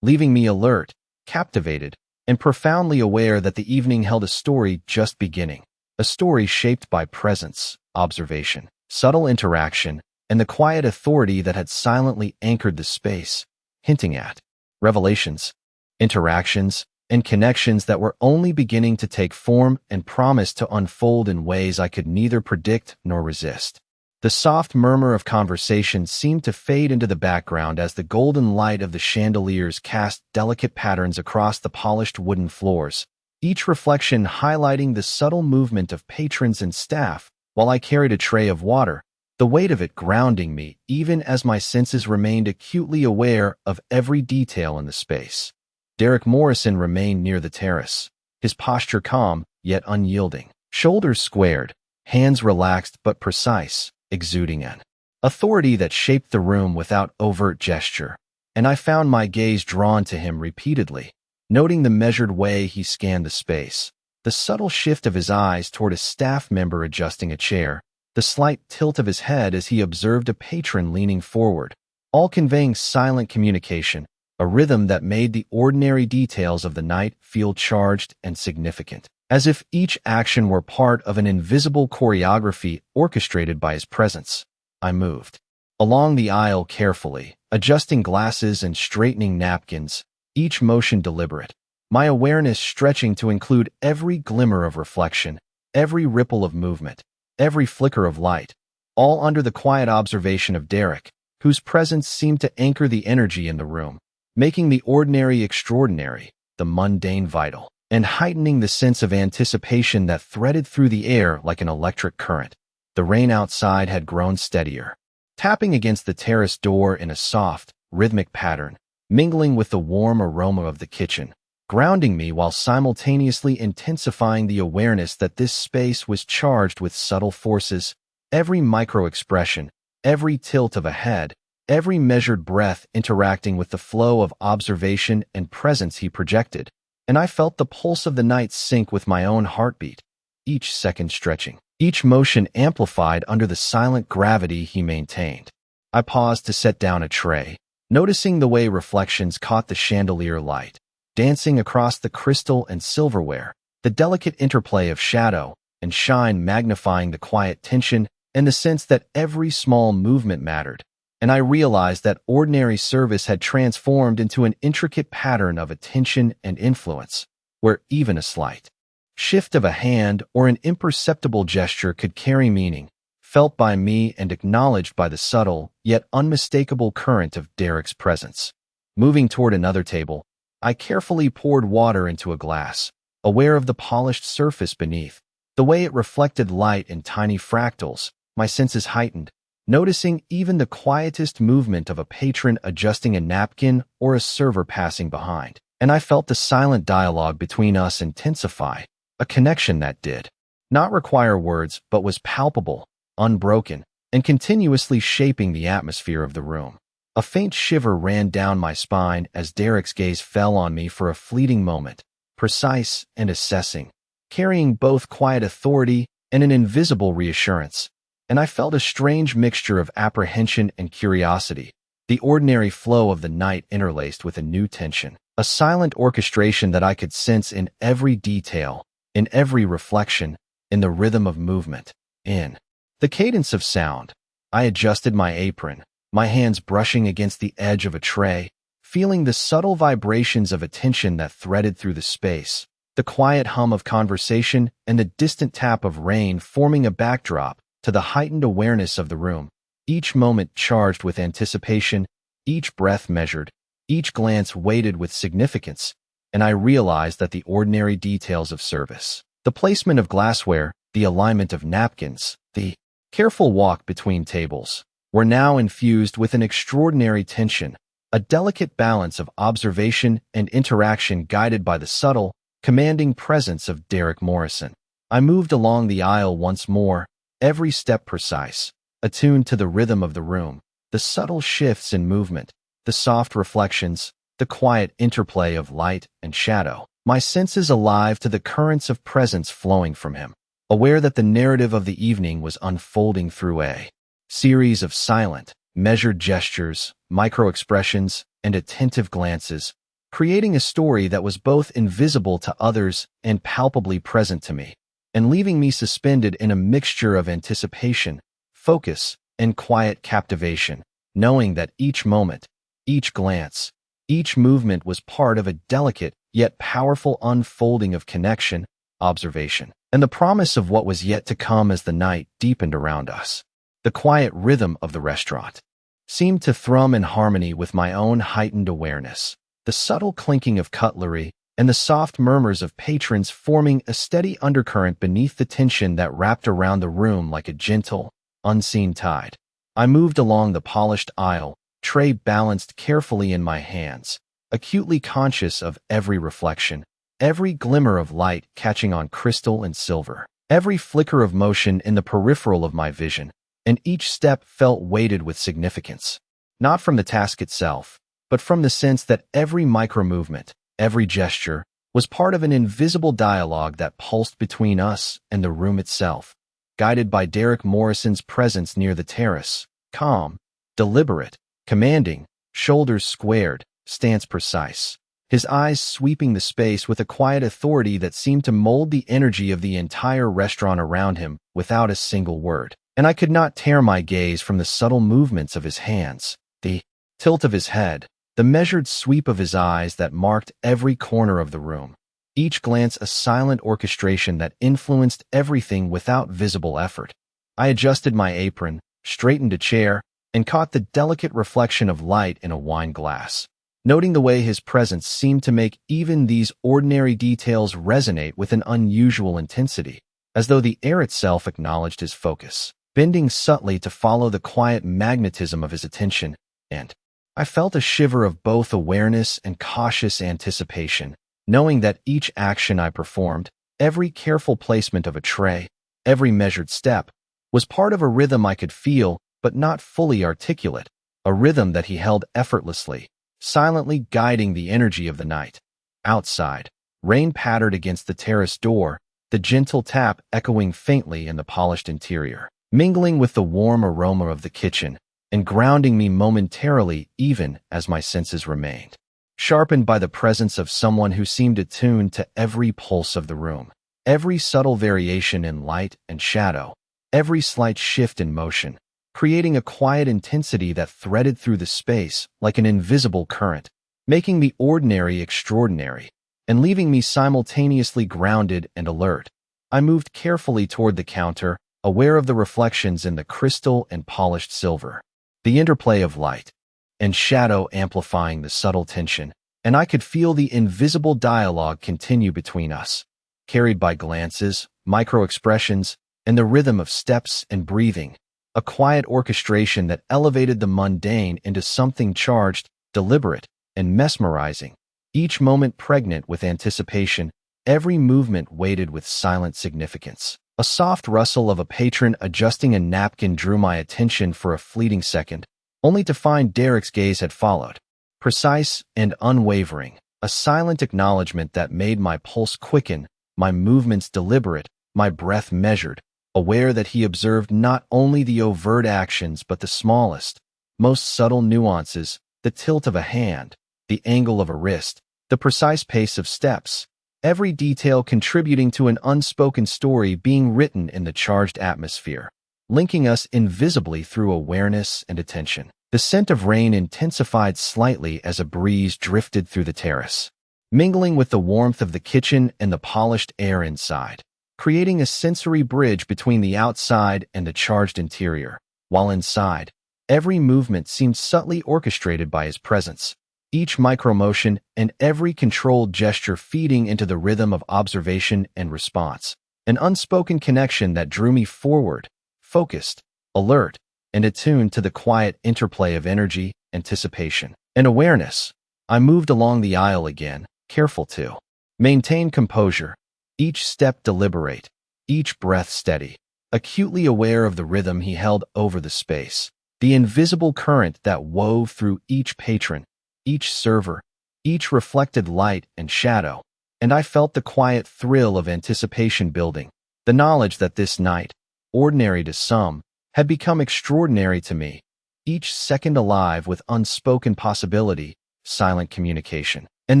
leaving me alert, captivated, and profoundly aware that the evening held a story just beginning, a story shaped by presence, observation, subtle interaction, and the quiet authority that had silently anchored the space, hinting at revelations, interactions, and connections that were only beginning to take form and promised to unfold in ways I could neither predict nor resist. The soft murmur of conversation seemed to fade into the background as the golden light of the chandeliers cast delicate patterns across the polished wooden floors, each reflection highlighting the subtle movement of patrons and staff, while I carried a tray of water, the weight of it grounding me even as my senses remained acutely aware of every detail in the space. Derek Morrison remained near the terrace, his posture calm yet unyielding, shoulders squared, hands relaxed but precise, exuding an authority that shaped the room without overt gesture, and I found my gaze drawn to him repeatedly, noting the measured way he scanned the space, the subtle shift of his eyes toward a staff member adjusting a chair, the slight tilt of his head as he observed a patron leaning forward, all conveying silent communication, a rhythm that made the ordinary details of the night feel charged and significant, as if each action were part of an invisible choreography orchestrated by his presence. I moved along the aisle carefully, adjusting glasses and straightening napkins, each motion deliberate, my awareness stretching to include every glimmer of reflection, every ripple of movement, every flicker of light, all under the quiet observation of Derek, whose presence seemed to anchor the energy in the room, making the ordinary extraordinary, the mundane vital, and heightening the sense of anticipation that threaded through the air like an electric current. The rain outside had grown steadier, tapping against the terrace door in a soft, rhythmic pattern, mingling with the warm aroma of the kitchen, grounding me while simultaneously intensifying the awareness that this space was charged with subtle forces. Every micro-expression, every tilt of a head, every measured breath interacting with the flow of observation and presence he projected, and I felt the pulse of the night sync with my own heartbeat, each second stretching, each motion amplified under the silent gravity he maintained. I paused to set down a tray, noticing the way reflections caught the chandelier light, dancing across the crystal and silverware, the delicate interplay of shadow and shine magnifying the quiet tension and the sense that every small movement mattered. And I realized that ordinary service had transformed into an intricate pattern of attention and influence, where even a slight shift of a hand or an imperceptible gesture could carry meaning, felt by me and acknowledged by the subtle yet unmistakable current of Derek's presence. Moving toward another table, I carefully poured water into a glass, aware of the polished surface beneath, the way it reflected light in tiny fractals. My senses heightened, noticing even the quietest movement of a patron adjusting a napkin or a server passing behind. And I felt the silent dialogue between us intensify, a connection that did not require words but was palpable, unbroken, and continuously shaping the atmosphere of the room. A faint shiver ran down my spine as Derek's gaze fell on me for a fleeting moment, precise and assessing, carrying both quiet authority and an invisible reassurance. And I felt a strange mixture of apprehension and curiosity, the ordinary flow of the night interlaced with a new tension, a silent orchestration that I could sense in every detail, in every reflection, in the rhythm of movement, in the cadence of sound. I adjusted my apron, my hands brushing against the edge of a tray, feeling the subtle vibrations of attention that threaded through the space, the quiet hum of conversation and the distant tap of rain forming a backdrop to the heightened awareness of the room, each moment charged with anticipation, each breath measured, each glance weighted with significance, and I realized that the ordinary details of service, the placement of glassware, the alignment of napkins, the careful walk between tables, were now infused with an extraordinary tension, a delicate balance of observation and interaction guided by the subtle, commanding presence of Derek Morrison. I moved along the aisle once more, every step precise, attuned to the rhythm of the room, the subtle shifts in movement, the soft reflections, the quiet interplay of light and shadow, my senses alive to the currents of presence flowing from him, aware that the narrative of the evening was unfolding through a series of silent, measured gestures, micro-expressions, and attentive glances, creating a story that was both invisible to others and palpably present to me, and leaving me suspended in a mixture of anticipation, focus, and quiet captivation, knowing that each moment, each glance, each movement was part of a delicate yet powerful unfolding of connection, observation, and the promise of what was yet to come as the night deepened around us. The quiet rhythm of the restaurant seemed to thrum in harmony with my own heightened awareness, the subtle clinking of cutlery and the soft murmurs of patrons forming a steady undercurrent beneath the tension that wrapped around the room like a gentle, unseen tide. I moved along the polished aisle, tray balanced carefully in my hands, acutely conscious of every reflection, every glimmer of light catching on crystal and silver, every flicker of motion in the peripheral of my vision, and each step felt weighted with significance, not from the task itself, but from the sense that every micro-movement, every gesture, was part of an invisible dialogue that pulsed between us and the room itself, guided by Derek Morrison's presence near the terrace, calm, deliberate, commanding, shoulders squared, stance precise, his eyes sweeping the space with a quiet authority that seemed to mold the energy of the entire restaurant around him without a single word. And I could not tear my gaze from the subtle movements of his hands, the tilt of his head, the measured sweep of his eyes that marked every corner of the room, each glance a silent orchestration that influenced everything without visible effort. I adjusted my apron, straightened a chair, and caught the delicate reflection of light in a wine glass, noting the way his presence seemed to make even these ordinary details resonate with an unusual intensity, as though the air itself acknowledged his focus, bending subtly to follow the quiet magnetism of his attention, and I felt a shiver of both awareness and cautious anticipation, knowing that each action I performed, every careful placement of a tray, every measured step, was part of a rhythm I could feel but not fully articulate, a rhythm that he held effortlessly, silently guiding the energy of the night. Outside, rain pattered against the terrace door, the gentle tap echoing faintly in the polished interior, mingling with the warm aroma of the kitchen and grounding me momentarily even as my senses remained sharpened by the presence of someone who seemed attuned to every pulse of the room, every subtle variation in light and shadow, every slight shift in motion, creating a quiet intensity that threaded through the space like an invisible current, making the ordinary extraordinary, and leaving me simultaneously grounded and alert. I moved carefully toward the counter, aware of the reflections in the crystal and polished silver, the interplay of light and shadow amplifying the subtle tension, and I could feel the invisible dialogue continue between us, carried by glances, micro-expressions, and the rhythm of steps and breathing, a quiet orchestration that elevated the mundane into something charged, deliberate, and mesmerizing, each moment pregnant with anticipation, every movement weighted with silent significance. A soft rustle of a patron adjusting a napkin drew my attention for a fleeting second, only to find Derek's gaze had followed. Precise and unwavering, a silent acknowledgement that made my pulse quicken, my movements deliberate, my breath measured, aware that he observed not only the overt actions but the smallest, most subtle nuances, the tilt of a hand, the angle of a wrist, the precise pace of steps, every detail contributing to an unspoken story being written in the charged atmosphere, linking us invisibly through awareness and attention. The scent of rain intensified slightly as a breeze drifted through the terrace, mingling with the warmth of the kitchen and the polished air inside, creating a sensory bridge between the outside and the charged interior, while inside, every movement seemed subtly orchestrated by his presence, each micromotion and every controlled gesture feeding into the rhythm of observation and response, an unspoken connection that drew me forward, focused, alert, and attuned to the quiet interplay of energy, anticipation, and awareness. I moved along the aisle again, careful to maintain composure, each step deliberate, each breath steady, acutely aware of the rhythm he held over the space, the invisible current that wove through each patron, each server, each reflected light and shadow, and I felt the quiet thrill of anticipation building, the knowledge that this night, ordinary to some, had become extraordinary to me, each second alive with unspoken possibility, silent communication, and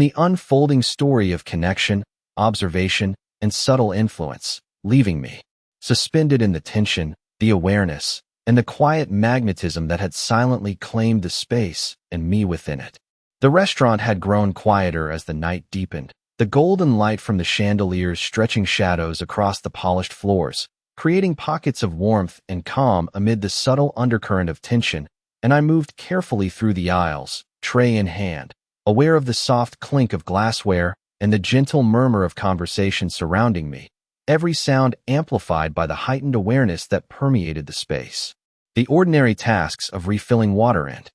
the unfolding story of connection, observation, and subtle influence, leaving me suspended in the tension, the awareness, and the quiet magnetism that had silently claimed the space and me within it. The restaurant had grown quieter as the night deepened, the golden light from the chandeliers stretching shadows across the polished floors, creating pockets of warmth and calm amid the subtle undercurrent of tension, and I moved carefully through the aisles, tray in hand, aware of the soft clink of glassware and the gentle murmur of conversation surrounding me, every sound amplified by the heightened awareness that permeated the space. The ordinary tasks of refilling water and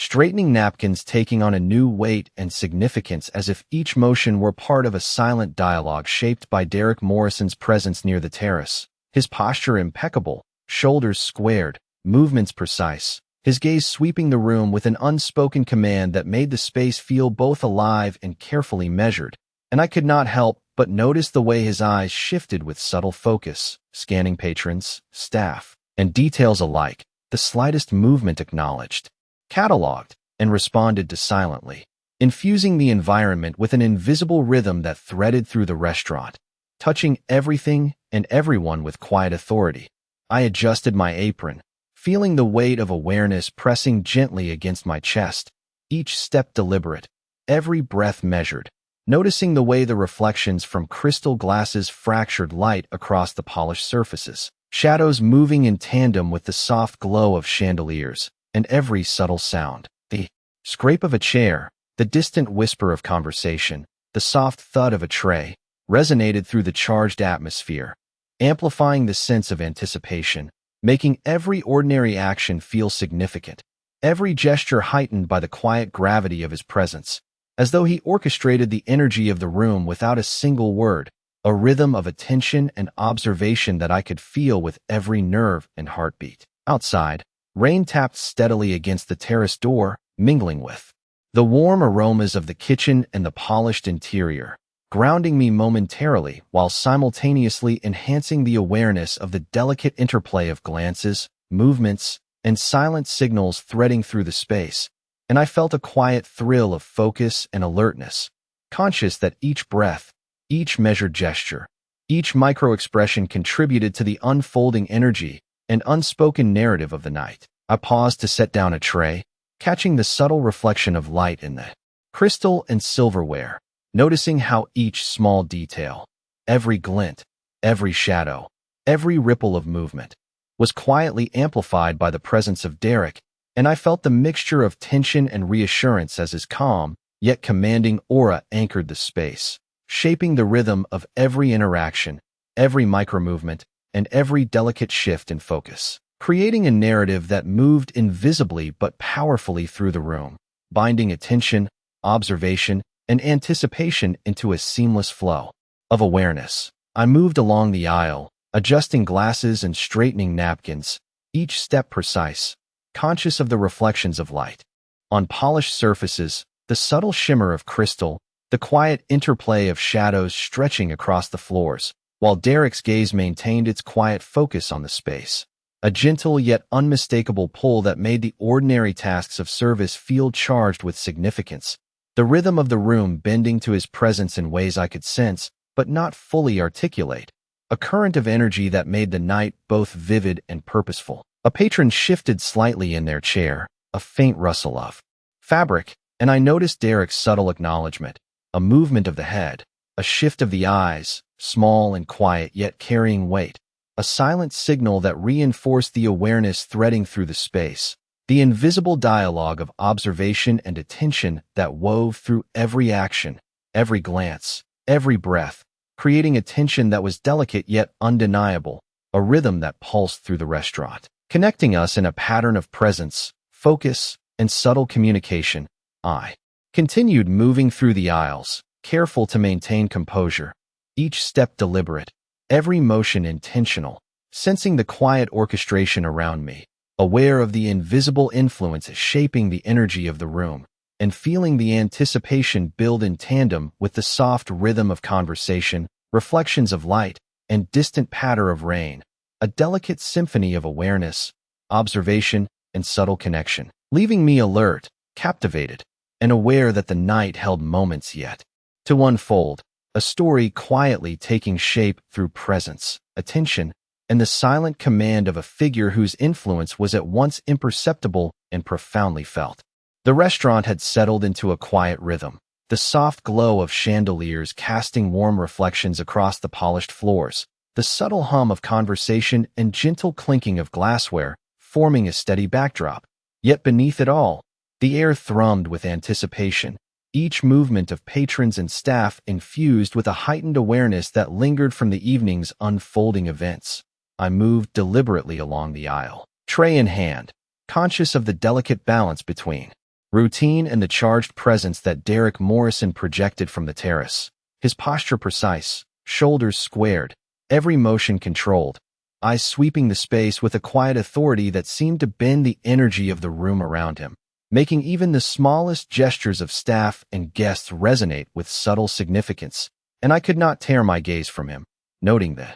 straightening napkins taking on a new weight and significance as if each motion were part of a silent dialogue shaped by Derek Morrison's presence near the terrace. His posture impeccable, shoulders squared, movements precise, his gaze sweeping the room with an unspoken command that made the space feel both alive and carefully measured, and I could not help but notice the way his eyes shifted with subtle focus, scanning patrons, staff, and details alike, the slightest movement acknowledged, cataloged, and responded to silently, infusing the environment with an invisible rhythm that threaded through the restaurant, touching everything and everyone with quiet authority. I adjusted my apron, feeling the weight of awareness pressing gently against my chest, each step deliberate, every breath measured, noticing the way the reflections from crystal glasses fractured light across the polished surfaces, shadows moving in tandem with the soft glow of chandeliers, and every subtle sound, the scrape of a chair, the distant whisper of conversation, the soft thud of a tray, resonated through the charged atmosphere, amplifying the sense of anticipation, making every ordinary action feel significant, every gesture heightened by the quiet gravity of his presence, as though he orchestrated the energy of the room without a single word, a rhythm of attention and observation that I could feel with every nerve and heartbeat. Outside, rain tapped steadily against the terrace door, mingling with the warm aromas of the kitchen and the polished interior, grounding me momentarily while simultaneously enhancing the awareness of the delicate interplay of glances, movements, and silent signals threading through the space, and I felt a quiet thrill of focus and alertness, conscious that each breath, each measured gesture, each micro-expression contributed to the unfolding energy and unspoken narrative of the night. I paused to set down a tray, catching the subtle reflection of light in the crystal and silverware, noticing how each small detail, every glint, every shadow, every ripple of movement, was quietly amplified by the presence of Derek, and I felt the mixture of tension and reassurance as his calm, yet commanding aura anchored the space, shaping the rhythm of every interaction, every micro-movement, and every delicate shift in focus, creating a narrative that moved invisibly but powerfully through the room, binding attention, observation, and anticipation into a seamless flow of awareness. I moved along the aisle, adjusting glasses and straightening napkins, each step precise, conscious of the reflections of light on polished surfaces, the subtle shimmer of crystal, the quiet interplay of shadows stretching across the floors, while Derek's gaze maintained its quiet focus on the space, a gentle yet unmistakable pull that made the ordinary tasks of service feel charged with significance, the rhythm of the room bending to his presence in ways I could sense but not fully articulate, a current of energy that made the night both vivid and purposeful. A patron shifted slightly in their chair, a faint rustle of fabric, and I noticed Derek's subtle acknowledgement, a movement of the head, a shift of the eyes, small and quiet yet carrying weight, a silent signal that reinforced the awareness threading through the space, the invisible dialogue of observation and attention that wove through every action, every glance, every breath, creating a tension that was delicate yet undeniable, a rhythm that pulsed through the restaurant, connecting us in a pattern of presence, focus, and subtle communication. I continued moving through the aisles, careful to maintain composure, each step deliberate, every motion intentional, sensing the quiet orchestration around me, aware of the invisible influence shaping the energy of the room, and feeling the anticipation build in tandem with the soft rhythm of conversation, reflections of light, and distant patter of rain, a delicate symphony of awareness, observation, and subtle connection, leaving me alert, captivated, and aware that the night held moments yet to unfold, a story quietly taking shape through presence, attention, and the silent command of a figure whose influence was at once imperceptible and profoundly felt. The restaurant had settled into a quiet rhythm, the soft glow of chandeliers casting warm reflections across the polished floors, the subtle hum of conversation and gentle clinking of glassware forming a steady backdrop. Yet beneath it all, the air thrummed with anticipation, each movement of patrons and staff infused with a heightened awareness that lingered from the evening's unfolding events. I moved deliberately along the aisle, tray in hand, conscious of the delicate balance between routine and the charged presence that Derek Morrison projected from the terrace, his posture precise, shoulders squared, every motion controlled, eyes sweeping the space with a quiet authority that seemed to bend the energy of the room around him, making even the smallest gestures of staff and guests resonate with subtle significance, and I could not tear my gaze from him, noting the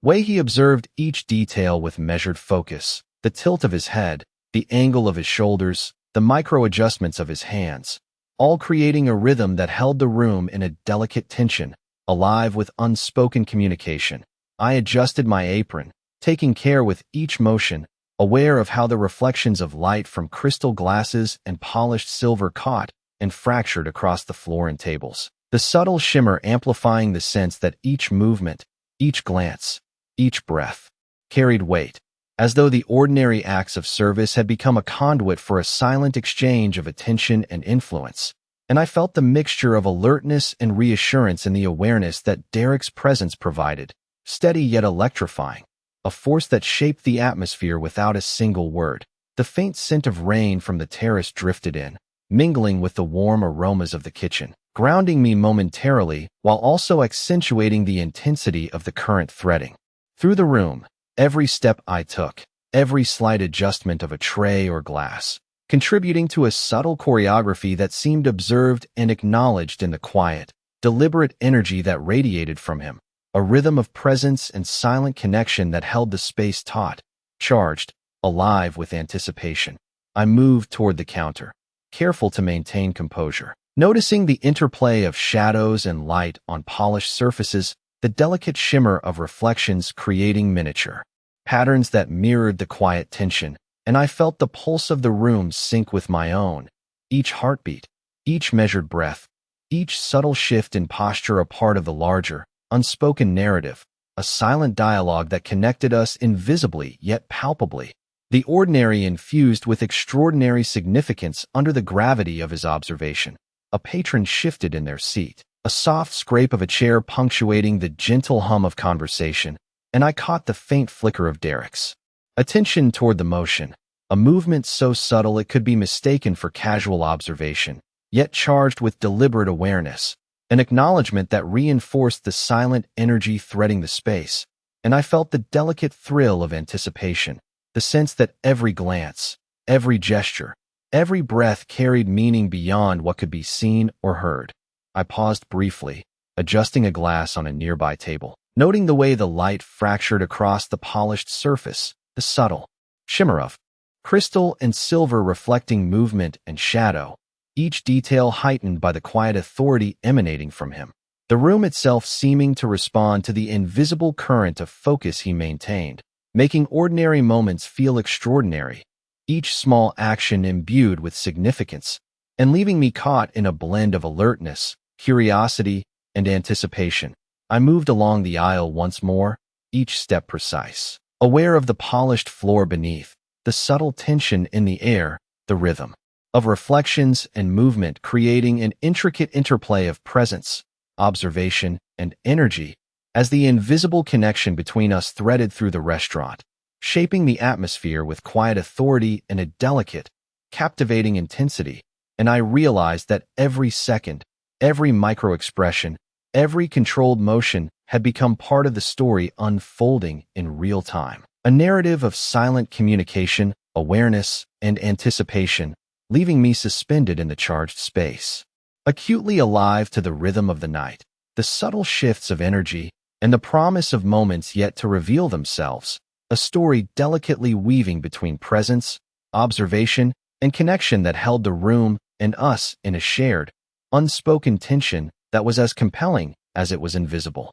way he observed each detail with measured focus, the tilt of his head, the angle of his shoulders, the micro-adjustments of his hands, all creating a rhythm that held the room in a delicate tension, alive with unspoken communication. I adjusted my apron, taking care with each motion, aware of how the reflections of light from crystal glasses and polished silver caught and fractured across the floor and tables, the subtle shimmer amplifying the sense that each movement, each glance, each breath carried weight, as though the ordinary acts of service had become a conduit for a silent exchange of attention and influence. And I felt the mixture of alertness and reassurance in the awareness that Derek's presence provided, steady yet electrifying, a force that shaped the atmosphere without a single word. The faint scent of rain from the terrace drifted in, mingling with the warm aromas of the kitchen, grounding me momentarily while also accentuating the intensity of the current threading. Through the room, every step I took, every slight adjustment of a tray or glass, contributing to a subtle choreography that seemed observed and acknowledged in the quiet, deliberate energy that radiated from him, a rhythm of presence and silent connection that held the space taut, charged, alive with anticipation. I moved toward the counter, careful to maintain composure, noticing the interplay of shadows and light on polished surfaces, the delicate shimmer of reflections creating miniature patterns that mirrored the quiet tension, and I felt the pulse of the room sync with my own. Each heartbeat, each measured breath, each subtle shift in posture a part of the larger, unspoken narrative, a silent dialogue that connected us invisibly yet palpably. The ordinary infused with extraordinary significance under the gravity of his observation. A patron shifted in their seat, a soft scrape of a chair punctuating the gentle hum of conversation, and I caught the faint flicker of Derek's attention toward the motion, a movement so subtle it could be mistaken for casual observation, yet charged with deliberate awareness, an acknowledgement that reinforced the silent energy threading the space, and I felt the delicate thrill of anticipation, the sense that every glance, every gesture, every breath carried meaning beyond what could be seen or heard. I paused briefly, adjusting a glass on a nearby table, noting the way the light fractured across the polished surface, the subtle shimmer of crystal and silver reflecting movement and shadow, each detail heightened by the quiet authority emanating from him. The room itself seeming to respond to the invisible current of focus he maintained, making ordinary moments feel extraordinary, each small action imbued with significance, and leaving me caught in a blend of alertness, curiosity, and anticipation. I moved along the aisle once more, each step precise, aware of the polished floor beneath, the subtle tension in the air, the rhythm of reflections and movement creating an intricate interplay of presence, observation, and energy as the invisible connection between us threaded through the restaurant, shaping the atmosphere with quiet authority and a delicate, captivating intensity. And I realized that every second, every micro-expression, every controlled motion had become part of the story unfolding in real time. A narrative of silent communication, awareness, and anticipation, leaving me suspended in the charged space, acutely alive to the rhythm of the night, the subtle shifts of energy, and the promise of moments yet to reveal themselves, a story delicately weaving between presence, observation, and connection that held the room and us in a shared, unspoken tension that was as compelling as it was invisible.